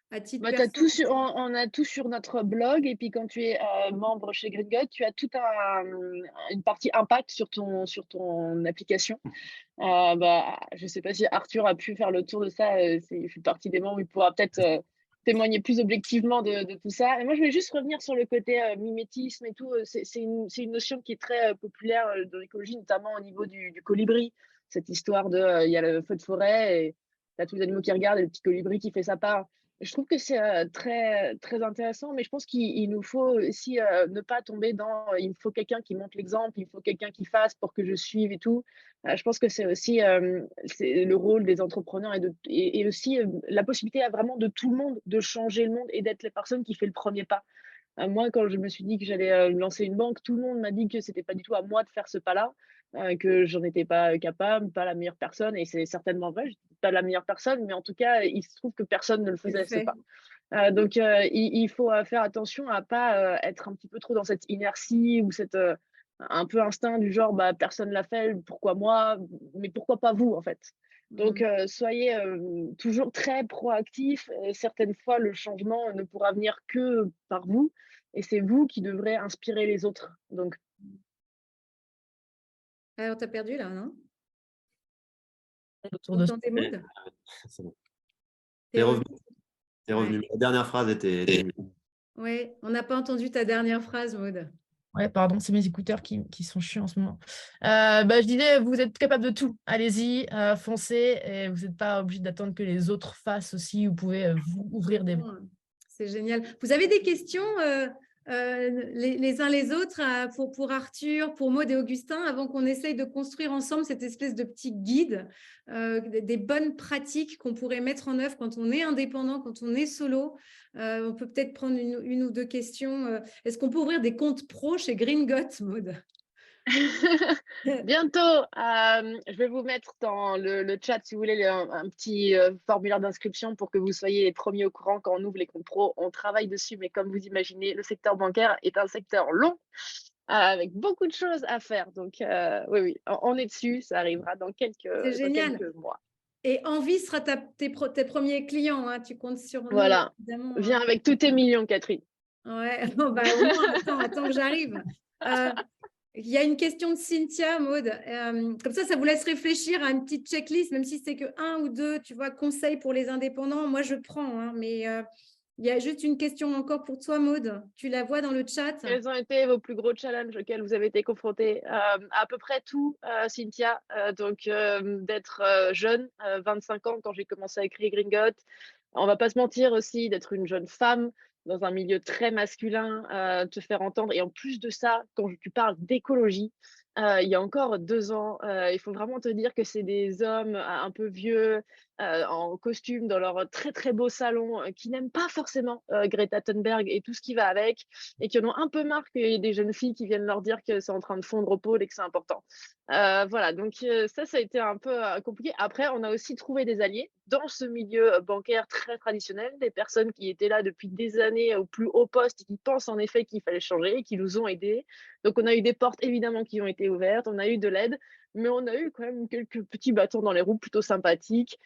à titre Bah, t'as personnel? tout sur, on a tout sur notre blog et puis quand tu es membre chez Green God, tu as toute une partie impact sur ton application. Bah, je sais pas si Arthur a pu faire le tour de ça, il fait partie des membres, il pourra peut-être témoigner plus objectivement de tout ça. Et moi, je voulais juste revenir sur le côté mimétisme et tout. C'est une notion qui est très populaire dans l'écologie, notamment au niveau du colibri. Cette histoire il y a le feu de forêt et t'as tous les animaux qui regardent et le petit colibri qui fait sa part. Je trouve que c'est très, très intéressant, mais je pense qu'il nous faut aussi ne pas tomber dans il me faut quelqu'un qui montre l'exemple, il faut quelqu'un qui fasse pour que je suive et tout. Je pense que c'est aussi c'est le rôle des entrepreneurs et aussi la possibilité à vraiment de tout le monde de changer le monde et d'être les personnes qui fait le premier pas. Moi, quand je me suis dit que j'allais lancer une banque, tout le monde m'a dit que c'était pas du tout à moi de faire ce pas-là, que j'en étais pas capable, pas la meilleure personne. Et c'est certainement vrai, je suis pas la meilleure personne, mais en tout cas, il se trouve que personne ne le Tu le faisait ce fais. pas. Donc, il faut faire attention à pas être un petit peu trop dans cette inertie ou cette un peu instinct du genre bah, personne l'a fait, pourquoi moi, mais pourquoi pas vous en fait. Donc, soyez toujours très proactifs. Certaines fois, le changement ne pourra venir que par vous et c'est vous qui devrez inspirer les autres. Donc, Ah, on t'a perdu là, non? Autour de ça. Entendez Maud? C'est bon. T'es T'es revenu. revenu? T'es revenu. La dernière phrase était nulle. Oui, on n'a pas entendu ta dernière phrase, Maud. Ouais, pardon, c'est mes écouteurs qui sont chiants en ce moment. Je disais, vous êtes capable de tout. Allez-y, foncez. Et vous n'êtes pas obligé d'attendre que les autres fassent aussi. Vous pouvez vous ouvrir des... C'est génial. Vous avez des questions les uns les autres pour Arthur, pour Maud et Augustin, avant qu'on essaye de construire ensemble cette espèce de petit guide, des bonnes pratiques qu'on pourrait mettre en œuvre quand on est indépendant, quand on est solo. On peut peut-être prendre une ou deux questions. Est-ce qu'on peut ouvrir des comptes pro chez Green Got, Maud? bientôt, je vais vous mettre dans le chat, si vous voulez, un petit formulaire d'inscription pour que vous soyez les premiers au courant quand on ouvre les comptes pro. On travaille dessus, mais comme vous imaginez, le secteur bancaire est un secteur long avec beaucoup de choses à faire. Donc, oui, on est dessus. Ça arrivera dans C'est génial. quelques mois. Et Envie sera tes premiers clients. Hein. Tu comptes sur nous, Voilà. évidemment. Viens avec tous tes millions, Catherine. Ouais, bon, bah, au moins, attends que j'arrive. Il y a une question de Cynthia, Maud. Comme ça vous laisse réfléchir à une petite checklist, même si c'est que un ou deux, tu vois, conseils pour les indépendants. Moi, je prends, hein, mais il y a juste une question encore pour toi, Maud. Tu la vois dans le chat. Quels ont été vos plus gros challenges auxquels vous avez été confrontés? À peu près tout, Cynthia. Donc, d'être jeune, 25 ans quand j'ai commencé à écrire Gringot. On va pas se mentir aussi, d'être une jeune femme dans un milieu très masculin, te faire entendre. Et en plus de ça, quand tu parles d'écologie, il y a encore 2 ans, il faut vraiment te dire que c'est des hommes un peu vieux, en costume, dans leur très très beau salon, qui n'aiment pas forcément Greta Thunberg et tout ce qui va avec, et qui en ont un peu marre qu'il y ait des jeunes filles qui viennent leur dire que c'est en train de fondre au pôle et que c'est important. Voilà, donc ça a été un peu compliqué. Après, on a aussi trouvé des alliés dans ce milieu bancaire très traditionnel, des personnes qui étaient là depuis des années au plus haut poste et qui pensent en effet qu'il fallait changer, qui nous ont aidés. Donc, on a eu des portes évidemment qui ont été ouvertes, on a eu de l'aide, mais on a eu quand même quelques petits bâtons dans les roues plutôt sympathiques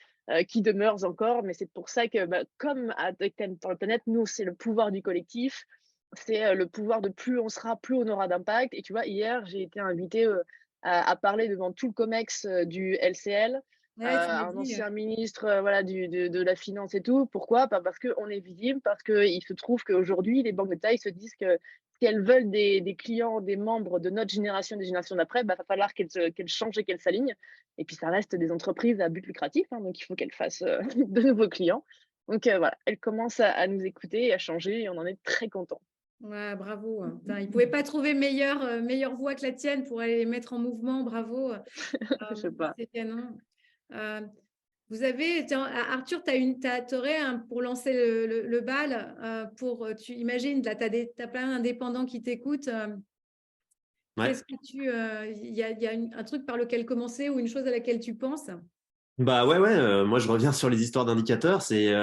qui demeurent encore. Mais c'est pour ça que, comme avec Thème pour la planète, nous, c'est le pouvoir du collectif. C'est le pouvoir de plus on sera, plus on aura d'impact. Et tu vois, hier, j'ai été invitée à parler devant tout le COMEX du LCL, Ouais, tu m'as un dit, ancien ministre voilà, de la finance et tout. Pourquoi? Parce qu'on est visible, parce qu'il se trouve qu'aujourd'hui, les banques de taille se disent que si elles veulent des clients, des membres de notre génération, des générations d'après, va falloir qu'elles changent et qu'elles s'alignent. Et puis, ça reste des entreprises à but lucratif, hein, donc il faut qu'elles fassent de nouveaux clients. Donc voilà, elles commencent à nous écouter et à changer, et on en est très contents. Ouais, bravo. Hein. Putain, ils ne pouvaient pas trouver meilleure voie que la tienne pour aller les mettre en mouvement. Bravo. Je sais pas. C'est canon. Vous avez, tiens, Arthur, t'aurais pour lancer le bal, tu imagines, là, tu as plein d'indépendants qui t'écoutent. Ouais. Qu'est-ce que il y a un truc par lequel commencer ou une chose à laquelle tu penses? Bah ouais, moi je reviens sur les histoires d'indicateurs, c'est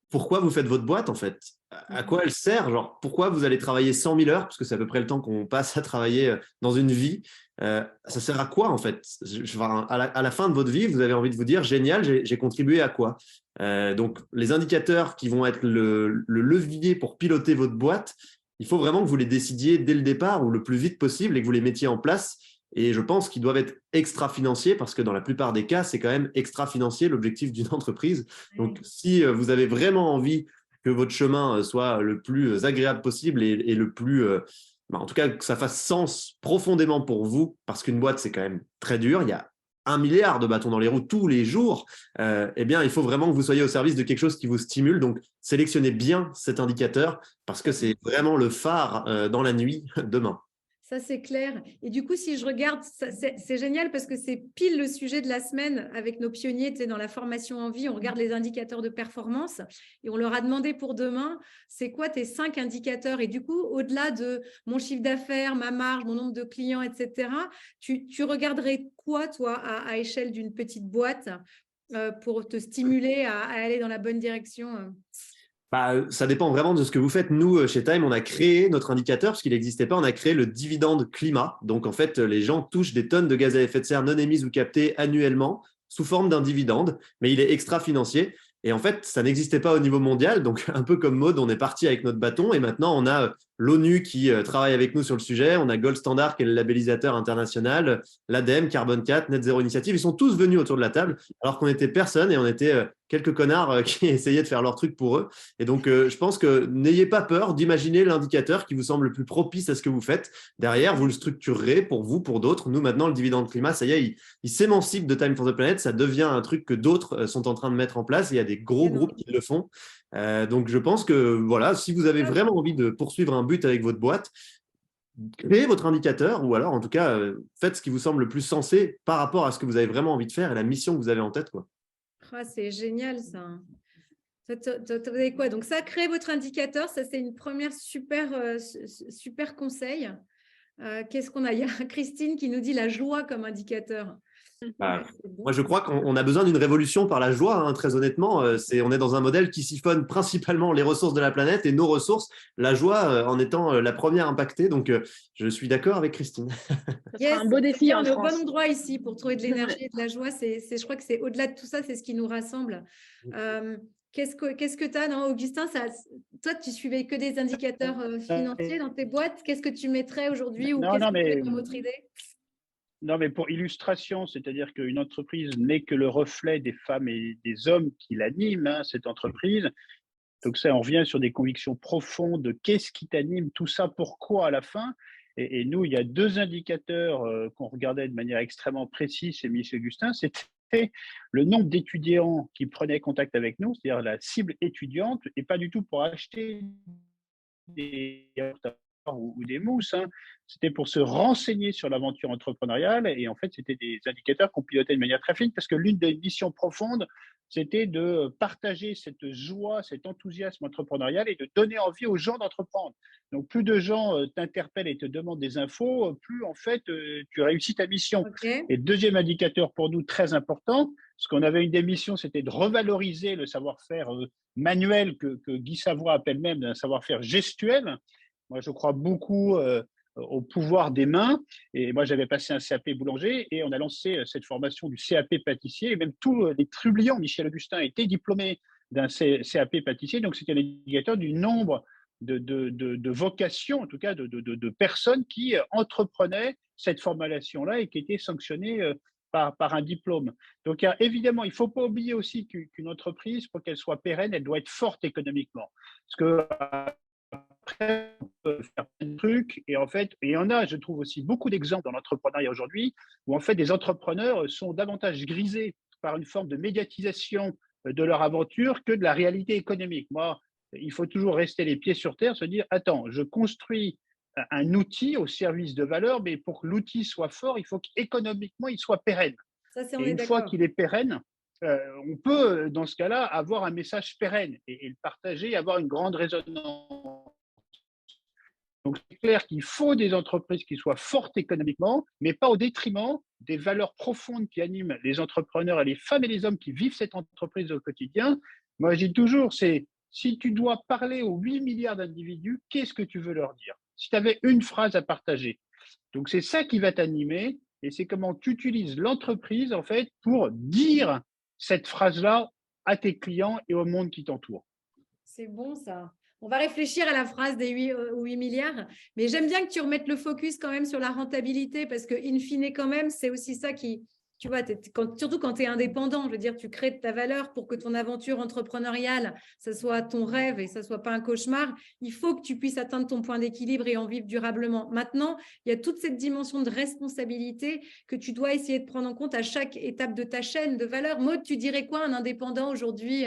pourquoi vous faites votre boîte en fait? À quoi elle sert? Genre, pourquoi vous allez travailler 100 000 heures, parce que c'est à peu près le temps qu'on passe à travailler dans une vie. Ça sert à quoi en fait? Enfin, à la fin de votre vie, vous avez envie de vous dire, génial, j'ai contribué à quoi? Donc les indicateurs qui vont être le levier pour piloter votre boîte, il faut vraiment que vous les décidiez dès le départ ou le plus vite possible et que vous les mettiez en place. Et je pense qu'ils doivent être extra-financiers parce que dans la plupart des cas, c'est quand même extra-financier l'objectif d'une entreprise. Donc, si vous avez vraiment envie que votre chemin soit le plus agréable possible et le plus, en tout cas, que ça fasse sens profondément pour vous, parce qu'une boîte, c'est quand même très dur. Il y a 1 milliard de bâtons dans les roues tous les jours. Eh bien, il faut vraiment que vous soyez au service de quelque chose qui vous stimule. Donc, sélectionnez bien cet indicateur parce que c'est vraiment le phare dans la nuit demain. Ça, c'est clair. Et du coup, si je regarde, c'est génial parce que c'est pile le sujet de la semaine avec nos pionniers, tu sais, dans la formation en vie. On regarde les indicateurs de performance et on leur a demandé pour demain, c'est quoi tes 5 indicateurs? Et du coup, au-delà de mon chiffre d'affaires, ma marge, mon nombre de clients, etc., tu regarderais quoi, toi, à échelle d'une petite boîte pour te stimuler à aller dans la bonne direction? Ça dépend vraiment de ce que vous faites. Nous, chez Time, on a créé notre indicateur, parce qu'il n'existait pas, on a créé le dividende climat. Donc, en fait, les gens touchent des tonnes de gaz à effet de serre non émises ou captées annuellement sous forme d'un dividende, mais il est extra-financier. Et en fait, ça n'existait pas au niveau mondial. Donc, un peu comme Maud, on est parti avec notre bâton et maintenant, on a l'ONU qui travaille avec nous sur le sujet. On a Gold Standard qui est le labellisateur international, l'ADEME, Carbone 4, Net Zero Initiative. Ils sont tous venus autour de la table alors qu'on était personne et on était quelques connards qui essayaient de faire leur truc pour eux. Et donc, je pense que n'ayez pas peur d'imaginer l'indicateur qui vous semble le plus propice à ce que vous faites. Derrière, vous le structurerez pour vous, pour d'autres. Nous, maintenant, le dividende climat, ça y est, il s'émancipe de Time for the Planet. Ça devient un truc que d'autres sont en train de mettre en place. Et il y a des gros groupes qui le font. Donc, je pense que voilà, si vous avez vraiment envie de poursuivre un but avec votre boîte, créez votre indicateur ou alors, en tout cas, faites ce qui vous semble le plus sensé par rapport à ce que vous avez vraiment envie de faire et la mission que vous avez en tête, quoi. Ah, c'est génial, ça. Vous avez quoi? Donc, ça, créez votre indicateur. Ça, c'est une première super conseil. Qu'est-ce qu'on a? Il y a Christine qui nous dit la joie comme indicateur. Bah, Bon. moi, je crois qu'on a besoin d'une révolution par la joie, hein, très honnêtement. On est dans un modèle qui siphonne principalement les ressources de la planète et nos ressources, la joie en étant la première impactée. Donc, je suis d'accord avec Christine. Ça sera un beau défi en on est au France. bon endroit ici pour trouver de l'énergie et de la joie. Je crois que c'est au-delà de tout ça, c'est ce qui nous rassemble. Qu'est-ce que tu as, non, Augustin, toi, tu suivais que des indicateurs financiers dans tes boîtes. Qu'est-ce que tu mettrais aujourd'hui ou qu'est-ce que tu as comme autre idée? Non, mais pour illustration, c'est-à-dire qu'une entreprise n'est que le reflet des femmes et des hommes qui l'animent, hein, cette entreprise. Donc ça, on revient sur des convictions profondes. Qu'est-ce qui t'anime? Tout ça, pourquoi à la fin? Et nous, il y a 2 indicateurs qu'on regardait de manière extrêmement précise chez Michel Augustin. C'était le nombre d'étudiants qui prenaient contact avec nous, c'est-à-dire la cible étudiante, et pas du tout pour acheter des ou des mousses, hein. C'était pour se renseigner sur l'aventure entrepreneuriale et en fait, c'était des indicateurs qu'on pilotait de manière très fine parce que l'une des missions profondes, c'était de partager cette joie, cet enthousiasme entrepreneurial et de donner envie aux gens d'entreprendre. Donc, plus de gens t'interpellent et te demandent des infos, plus en fait, tu réussis ta mission. Okay. Et deuxième indicateur pour nous très important, parce qu'on avait une des missions, c'était de revaloriser le savoir-faire manuel que Guy Savoie appelle même un savoir-faire gestuel. Moi, je crois beaucoup au pouvoir des mains. Et moi, j'avais passé un CAP boulanger et on a lancé cette formation du CAP pâtissier. Et même tous les trublions, Michel Augustin, étaient diplômés d'un CAP pâtissier. Donc, c'était un indicateur du nombre de vocations, en tout cas de personnes qui entreprenaient cette formation-là et qui étaient sanctionnées par un diplôme. Donc, évidemment, il ne faut pas oublier aussi qu'une entreprise, pour qu'elle soit pérenne, elle doit être forte économiquement. Parce que après, on peut faire plein de trucs et en fait, et il y en a, je trouve aussi beaucoup d'exemples dans l'entrepreneuriat aujourd'hui où en fait des entrepreneurs sont davantage grisés par une forme de médiatisation de leur aventure que de la réalité économique. Moi, il faut toujours rester les pieds sur terre, se dire attends, je construis un outil au service de valeur, mais pour que l'outil soit fort, il faut qu'économiquement il soit pérenne. Ça, et une fois qu'il est pérenne, on peut, dans ce cas-là, avoir un message pérenne et le partager, avoir une grande résonance. Donc, c'est clair qu'il faut des entreprises qui soient fortes économiquement, mais pas au détriment des valeurs profondes qui animent les entrepreneurs et les femmes et les hommes qui vivent cette entreprise au quotidien. Moi, je dis toujours, c'est si tu dois parler aux 8 milliards d'individus, qu'est-ce que tu veux leur dire? Si tu avais une phrase à partager. Donc, c'est ça qui va t'animer et c'est comment tu utilises l'entreprise, en fait, pour dire cette phrase-là à tes clients et au monde qui t'entoure. C'est bon ça. On va réfléchir à la phrase des 8 milliards, mais j'aime bien que tu remettes le focus quand même sur la rentabilité parce que, in fine, quand même, c'est aussi ça qui, tu vois, surtout quand tu es indépendant, je veux dire, tu crées de ta valeur pour que ton aventure entrepreneuriale, ça soit ton rêve et ça soit pas un cauchemar. Il faut que tu puisses atteindre ton point d'équilibre et en vivre durablement. Maintenant, il y a toute cette dimension de responsabilité que tu dois essayer de prendre en compte à chaque étape de ta chaîne de valeur. Maud, tu dirais quoi un indépendant aujourd'hui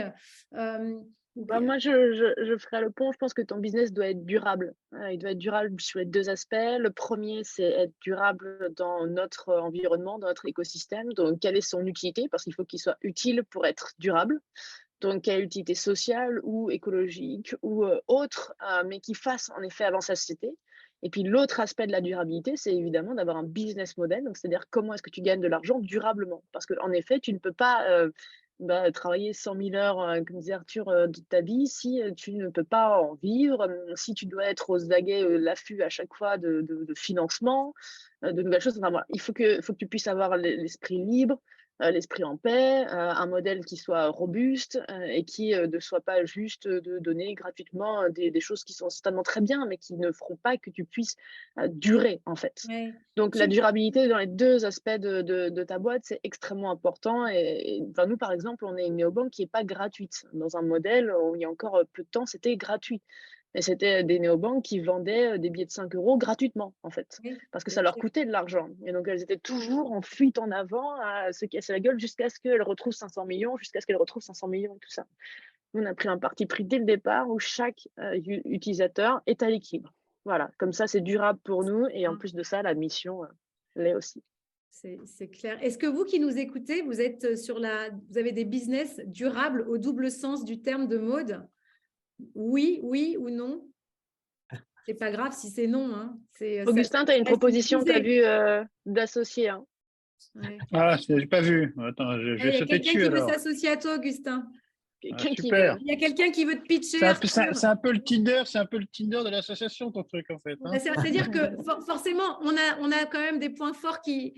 Moi, je ferai le pont. Je pense que ton business doit être durable. Il doit être durable sur les deux aspects. Le premier, c'est être durable dans notre environnement, dans notre écosystème. Donc, quelle est son utilité? Parce qu'il faut qu'il soit utile pour être durable. Donc, quelle utilité sociale ou écologique ou autre, mais qui fasse en effet avancer la société. Et puis, l'autre aspect de la durabilité, c'est évidemment d'avoir un business model. Donc, c'est-à-dire comment est-ce que tu gagnes de l'argent durablement? Parce qu'en effet, tu ne peux pas travailler 100 000 heures, comme disait Arthur, de ta vie si tu ne peux pas en vivre, si tu dois être aux aguets, l'affût à chaque fois de financement, de nouvelles choses. Enfin, voilà. Il faut que tu puisses avoir l'esprit libre, l'esprit en paix, un modèle qui soit robuste et qui ne soit pas juste de donner gratuitement des choses qui sont certainement très bien, mais qui ne feront pas que tu puisses durer, en fait. Ouais. Donc, la durabilité dans les deux aspects de ta boîte, c'est extrêmement important. Et enfin, nous, par exemple, on est une néobanque qui n'est pas gratuite. Dans un modèle où il y a encore peu de temps, c'était gratuit. Et c'était des néobanques qui vendaient des billets de 5 euros gratuitement, en fait, Oui, parce que bien ça leur sûr. coûtait de l'argent. Et donc, elles étaient toujours en fuite en avant à se casser la gueule jusqu'à ce qu'elles retrouvent 500 millions, jusqu'à ce qu'elles retrouvent 500 millions et tout ça. Nous, on a pris un parti pris dès le départ où chaque utilisateur est à l'équilibre. Voilà, comme ça, c'est durable pour nous. Et en plus de ça, la mission l'est aussi. C'est clair. Est-ce que vous qui nous écoutez, vous avez des business durables au double sens du terme de Maud? Oui, oui ou non? C'est pas grave si c'est non. Hein. Augustin, tu as une proposition, tu as vu d'associer. Hein. Ouais. Ah, je n'ai pas vu. Attends, je Il y vais a sauter quelqu'un dessus qui veut alors. s'associer à toi, Augustin. Quelqu'un qui super. Il y a quelqu'un qui veut te pitcher. C'est un peu le Tinder, de l'association, ton truc en fait. Hein. C'est-à-dire que forcément, on a quand même des points forts qui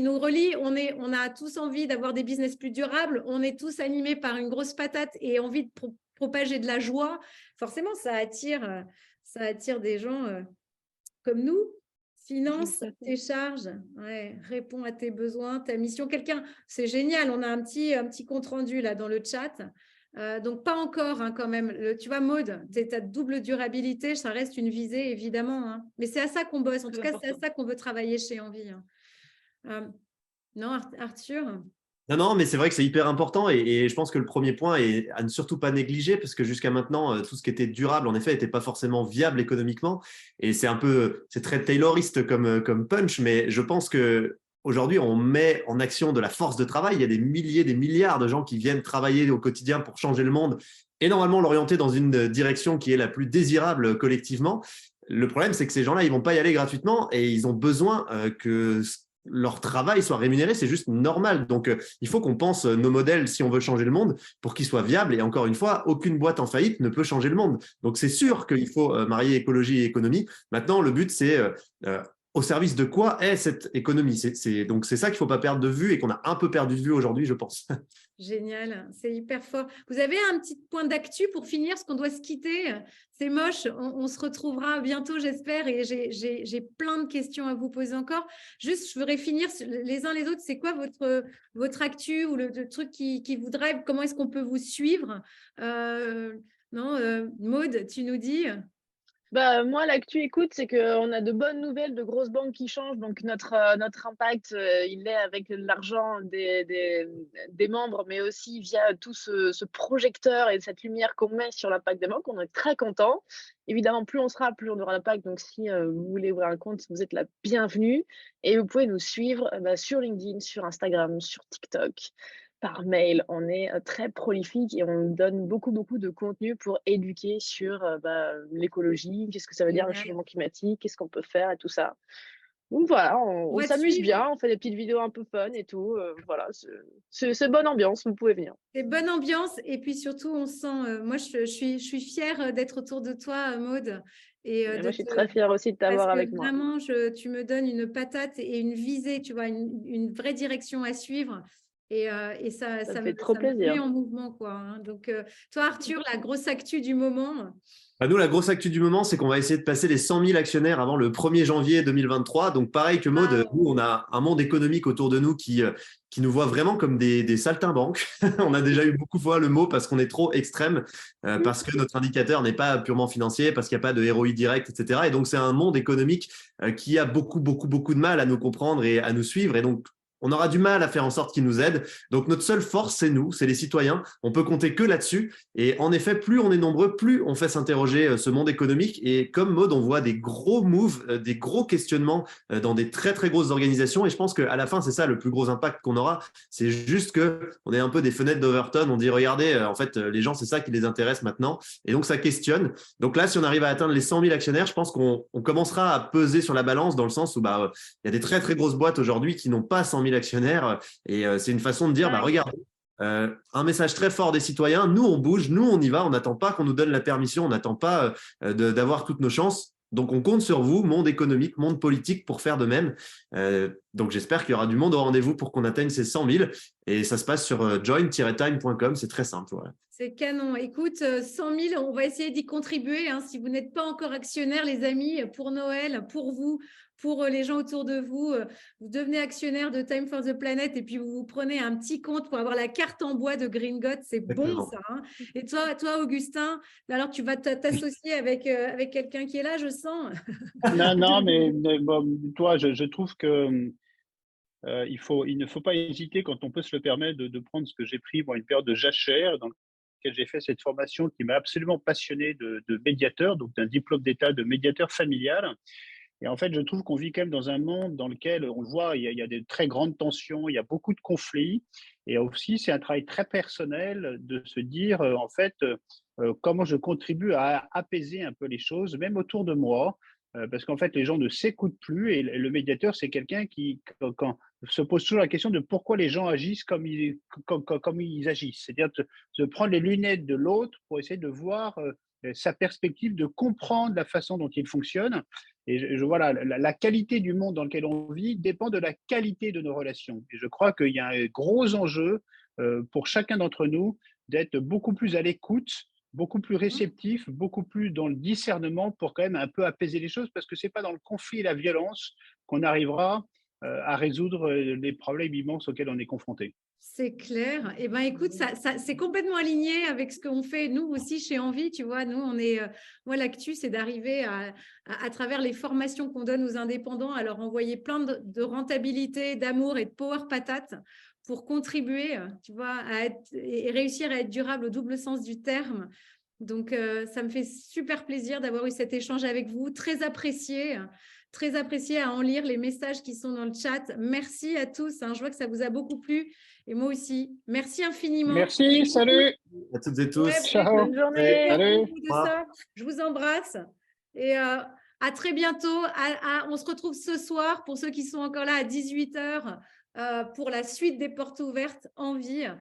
nous relient. On a tous envie d'avoir des business plus durables. On est tous animés par une grosse patate et envie de propager de la joie. Forcément, ça attire des gens comme nous. Finance tes charges, réponds à tes besoins, ta mission. C'est génial. On a un petit compte rendu là dans le chat. Donc, pas encore hein, quand même. Tu vois, Maud, ta double durabilité, ça reste une visée, évidemment. Hein. Mais c'est à ça qu'on bosse. En tout cas, c'est à ça qu'on veut travailler chez Envie. Hein. Non, Arthur? Non, mais c'est vrai que c'est hyper important et je pense que le premier point est à ne surtout pas négliger parce que jusqu'à maintenant, tout ce qui était durable, en effet, n'était pas forcément viable économiquement et c'est très tayloriste comme punch, mais je pense que aujourd'hui, on met en action de la force de travail. Il y a des milliers, des milliards de gens qui viennent travailler au quotidien pour changer le monde et normalement l'orienter dans une direction qui est la plus désirable collectivement. Le problème, c'est que ces gens-là, ils vont pas y aller gratuitement et ils ont besoin que leur travail soit rémunéré, c'est juste normal. Donc, il faut qu'on pense nos modèles si on veut changer le monde pour qu'ils soient viables. Et encore une fois, aucune boîte en faillite ne peut changer le monde. Donc, c'est sûr qu'il faut marier écologie et économie. Maintenant, le but, c'est au service de quoi est cette économie. Donc, c'est ça qu'il ne faut pas perdre de vue et qu'on a un peu perdu de vue aujourd'hui, je pense. Génial, c'est hyper fort. Vous avez un petit point d'actu pour finir, parce qu'on doit se quitter. C'est moche, on se retrouvera bientôt, j'espère, et j'ai plein de questions à vous poser encore. Juste, je voudrais finir les uns les autres. C'est quoi votre actu ou le truc qui vous drive? Comment est-ce qu'on peut vous suivre? Maud, tu nous dis? Moi, l'actu, écoute, c'est qu'on a de bonnes nouvelles, de grosses banques qui changent. Donc, notre impact, il est avec l'argent des membres, mais aussi via tout ce projecteur et cette lumière qu'on met sur l'impact des banques. On est très contents. Évidemment, plus on sera, plus on aura d'impact. Donc, si vous voulez ouvrir un compte, vous êtes la bienvenue. Et vous pouvez nous suivre sur LinkedIn, sur Instagram, sur TikTok. par mail. On est très prolifique et on donne beaucoup, beaucoup de contenu pour éduquer sur l'écologie, qu'est-ce que ça veut dire le Génial. changement climatique, qu'est-ce qu'on peut faire et tout ça. Donc voilà, On on va te s'amuse suivre. bien, on fait des petites vidéos un peu fun et tout. Voilà, c'est bonne ambiance, vous pouvez venir. C'est bonne ambiance et puis surtout, on sent. Moi, je suis fière d'être autour de toi, Maude, et Et de moi, je suis te. très fière aussi de Parce t'avoir avec que moi. vraiment, tu me donnes une patate et une visée, tu vois, une vraie direction à suivre. Et Ça me fait trop ça me met plaisir. en mouvement, quoi. Hein. Donc, toi, Arthur, la grosse actu du moment. Bah, nous, la grosse actu du moment, c'est qu'on va essayer de passer les 100 000 actionnaires avant le 1er janvier 2023. Donc, pareil que Maud, Waouh. nous, on a un monde économique autour de nous qui nous voit vraiment comme des saltimbanques. On a déjà eu beaucoup de fois le mot parce qu'on est trop extrême, parce que notre indicateur n'est pas purement financier, parce qu'il n'y a pas de ROI direct, etc. Et donc, c'est un monde économique qui a beaucoup, beaucoup, beaucoup de mal à nous comprendre et à nous suivre. Et donc, on aura du mal à faire en sorte qu'ils nous aident. Donc, notre seule force, c'est nous, c'est les citoyens. On peut compter que là-dessus. Et en effet, plus on est nombreux, plus on fait s'interroger ce monde économique. Et comme Maud, on voit des gros moves, des gros questionnements dans des très, très grosses organisations. Et je pense qu'à la fin, c'est ça le plus gros impact qu'on aura. C'est juste qu'on est un peu des fenêtres d'Overton. On dit, regardez, en fait, les gens, c'est ça qui les intéresse maintenant. Et donc, ça questionne. Donc là, si on arrive à atteindre les 100 000 actionnaires, je pense qu'on commencera à peser sur la balance dans le sens où il y a des très, très grosses boîtes aujourd'hui qui n'ont pas 100 000 actionnaires. Et c'est une façon de dire, regarde, un message très fort des citoyens, nous on bouge, nous on y va, on n'attend pas qu'on nous donne la permission, on n'attend pas d'avoir toutes nos chances. Donc on compte sur vous, monde économique, monde politique, pour faire de même. Donc j'espère qu'il y aura du monde au rendez-vous pour qu'on atteigne ces 100 000. Et ça se passe sur join-time.com, c'est très simple. Ouais. C'est canon. Écoute, 100 000, on va essayer d'y contribuer. Hein. Si vous n'êtes pas encore actionnaire, les amis, pour Noël, pour vous, pour les gens autour de vous, vous devenez actionnaire de Time for the Planet et puis vous prenez un petit compte pour avoir la carte en bois de Green God. C'est bon, ça. Hein. Et toi, Augustin, alors tu vas t'associer avec quelqu'un qui est là, je sens. Non, mais bon, toi, je trouve que il ne faut pas hésiter, quand on peut se le permettre, de prendre ce que j'ai pris, moi, une période de jachère, dans laquelle j'ai fait cette formation qui m'a absolument passionné de médiateur, donc d'un diplôme d'État de médiateur familial. Et en fait, je trouve qu'on vit quand même dans un monde dans lequel on le voit, il y a des très grandes tensions, il y a beaucoup de conflits. Et aussi, c'est un travail très personnel de se dire, en fait, comment je contribue à apaiser un peu les choses, même autour de moi. Parce qu'en fait, les gens ne s'écoutent plus. Et le médiateur, c'est quelqu'un qui se pose toujours la question de pourquoi les gens agissent comme ils agissent. C'est-à-dire de prendre les lunettes de l'autre pour essayer de voir sa perspective, de comprendre la façon dont il fonctionne. Et voilà, la qualité du monde dans lequel on vit dépend de la qualité de nos relations. Et je crois qu'il y a un gros enjeu pour chacun d'entre nous d'être beaucoup plus à l'écoute, beaucoup plus réceptif, beaucoup plus dans le discernement pour quand même un peu apaiser les choses, parce que ce n'est pas dans le conflit et la violence qu'on arrivera à résoudre les problèmes immenses auxquels on est confronté. C'est clair. Eh ben, écoute, ça c'est complètement aligné avec ce qu'on fait nous aussi chez Envie. Tu vois, nous, on est, moi, l'actu, c'est d'arriver à travers les formations qu'on donne aux indépendants, à leur envoyer plein de rentabilité, d'amour et de power patate pour contribuer, tu vois, et réussir à être durable au double sens du terme. Donc, ça me fait super plaisir d'avoir eu cet échange avec vous, très apprécié à en lire les messages qui sont dans le chat. Merci à tous. Hein, je vois que ça vous a beaucoup plu. Et moi aussi. Merci infiniment. Merci, salut. À toutes et tous. Ouais, Ciao. Bonne journée. Salut. de ça. Je vous embrasse. Et à très bientôt. On se retrouve ce soir pour ceux qui sont encore là à 18h pour la suite des portes ouvertes en vie.